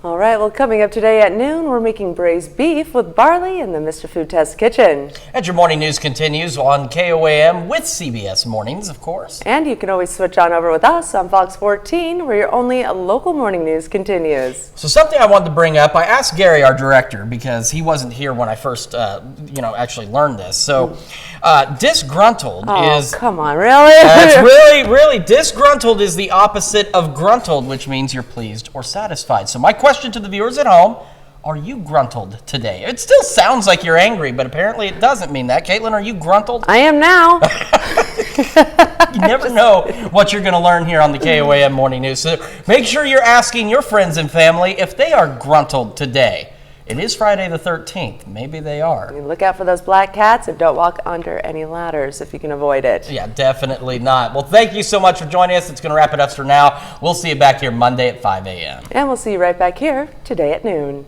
All right, well, coming up today at noon, we're making braised beef with barley in the Mr. Food Test kitchen. And your morning news continues on KOAM with CBS Mornings, of course. And you can always switch on over with us on Fox 14, where your only local morning news continues. So something I wanted to bring up, I asked Gary, our director, because he wasn't here when I first, actually learned this. So disgruntled is... come on, really? It's really, disgruntled is the opposite of gruntled, which means you're pleased or satisfied. So my question to the viewers at home, are you gruntled today? It still sounds like you're angry, but apparently it doesn't mean that. Caitlin, are you gruntled? I am now. You never know what you're going to learn here on the KOAM Morning News. So make sure you're asking your friends and family if they are gruntled today. It is Friday the 13th. Maybe they are. Look out for those black cats and don't walk under any ladders if you can avoid it. Yeah, definitely not. Well, thank you so much for joining us. It's going to wrap it up for now. We'll see you back here Monday at 5 a.m. And we'll see you right back here today at noon.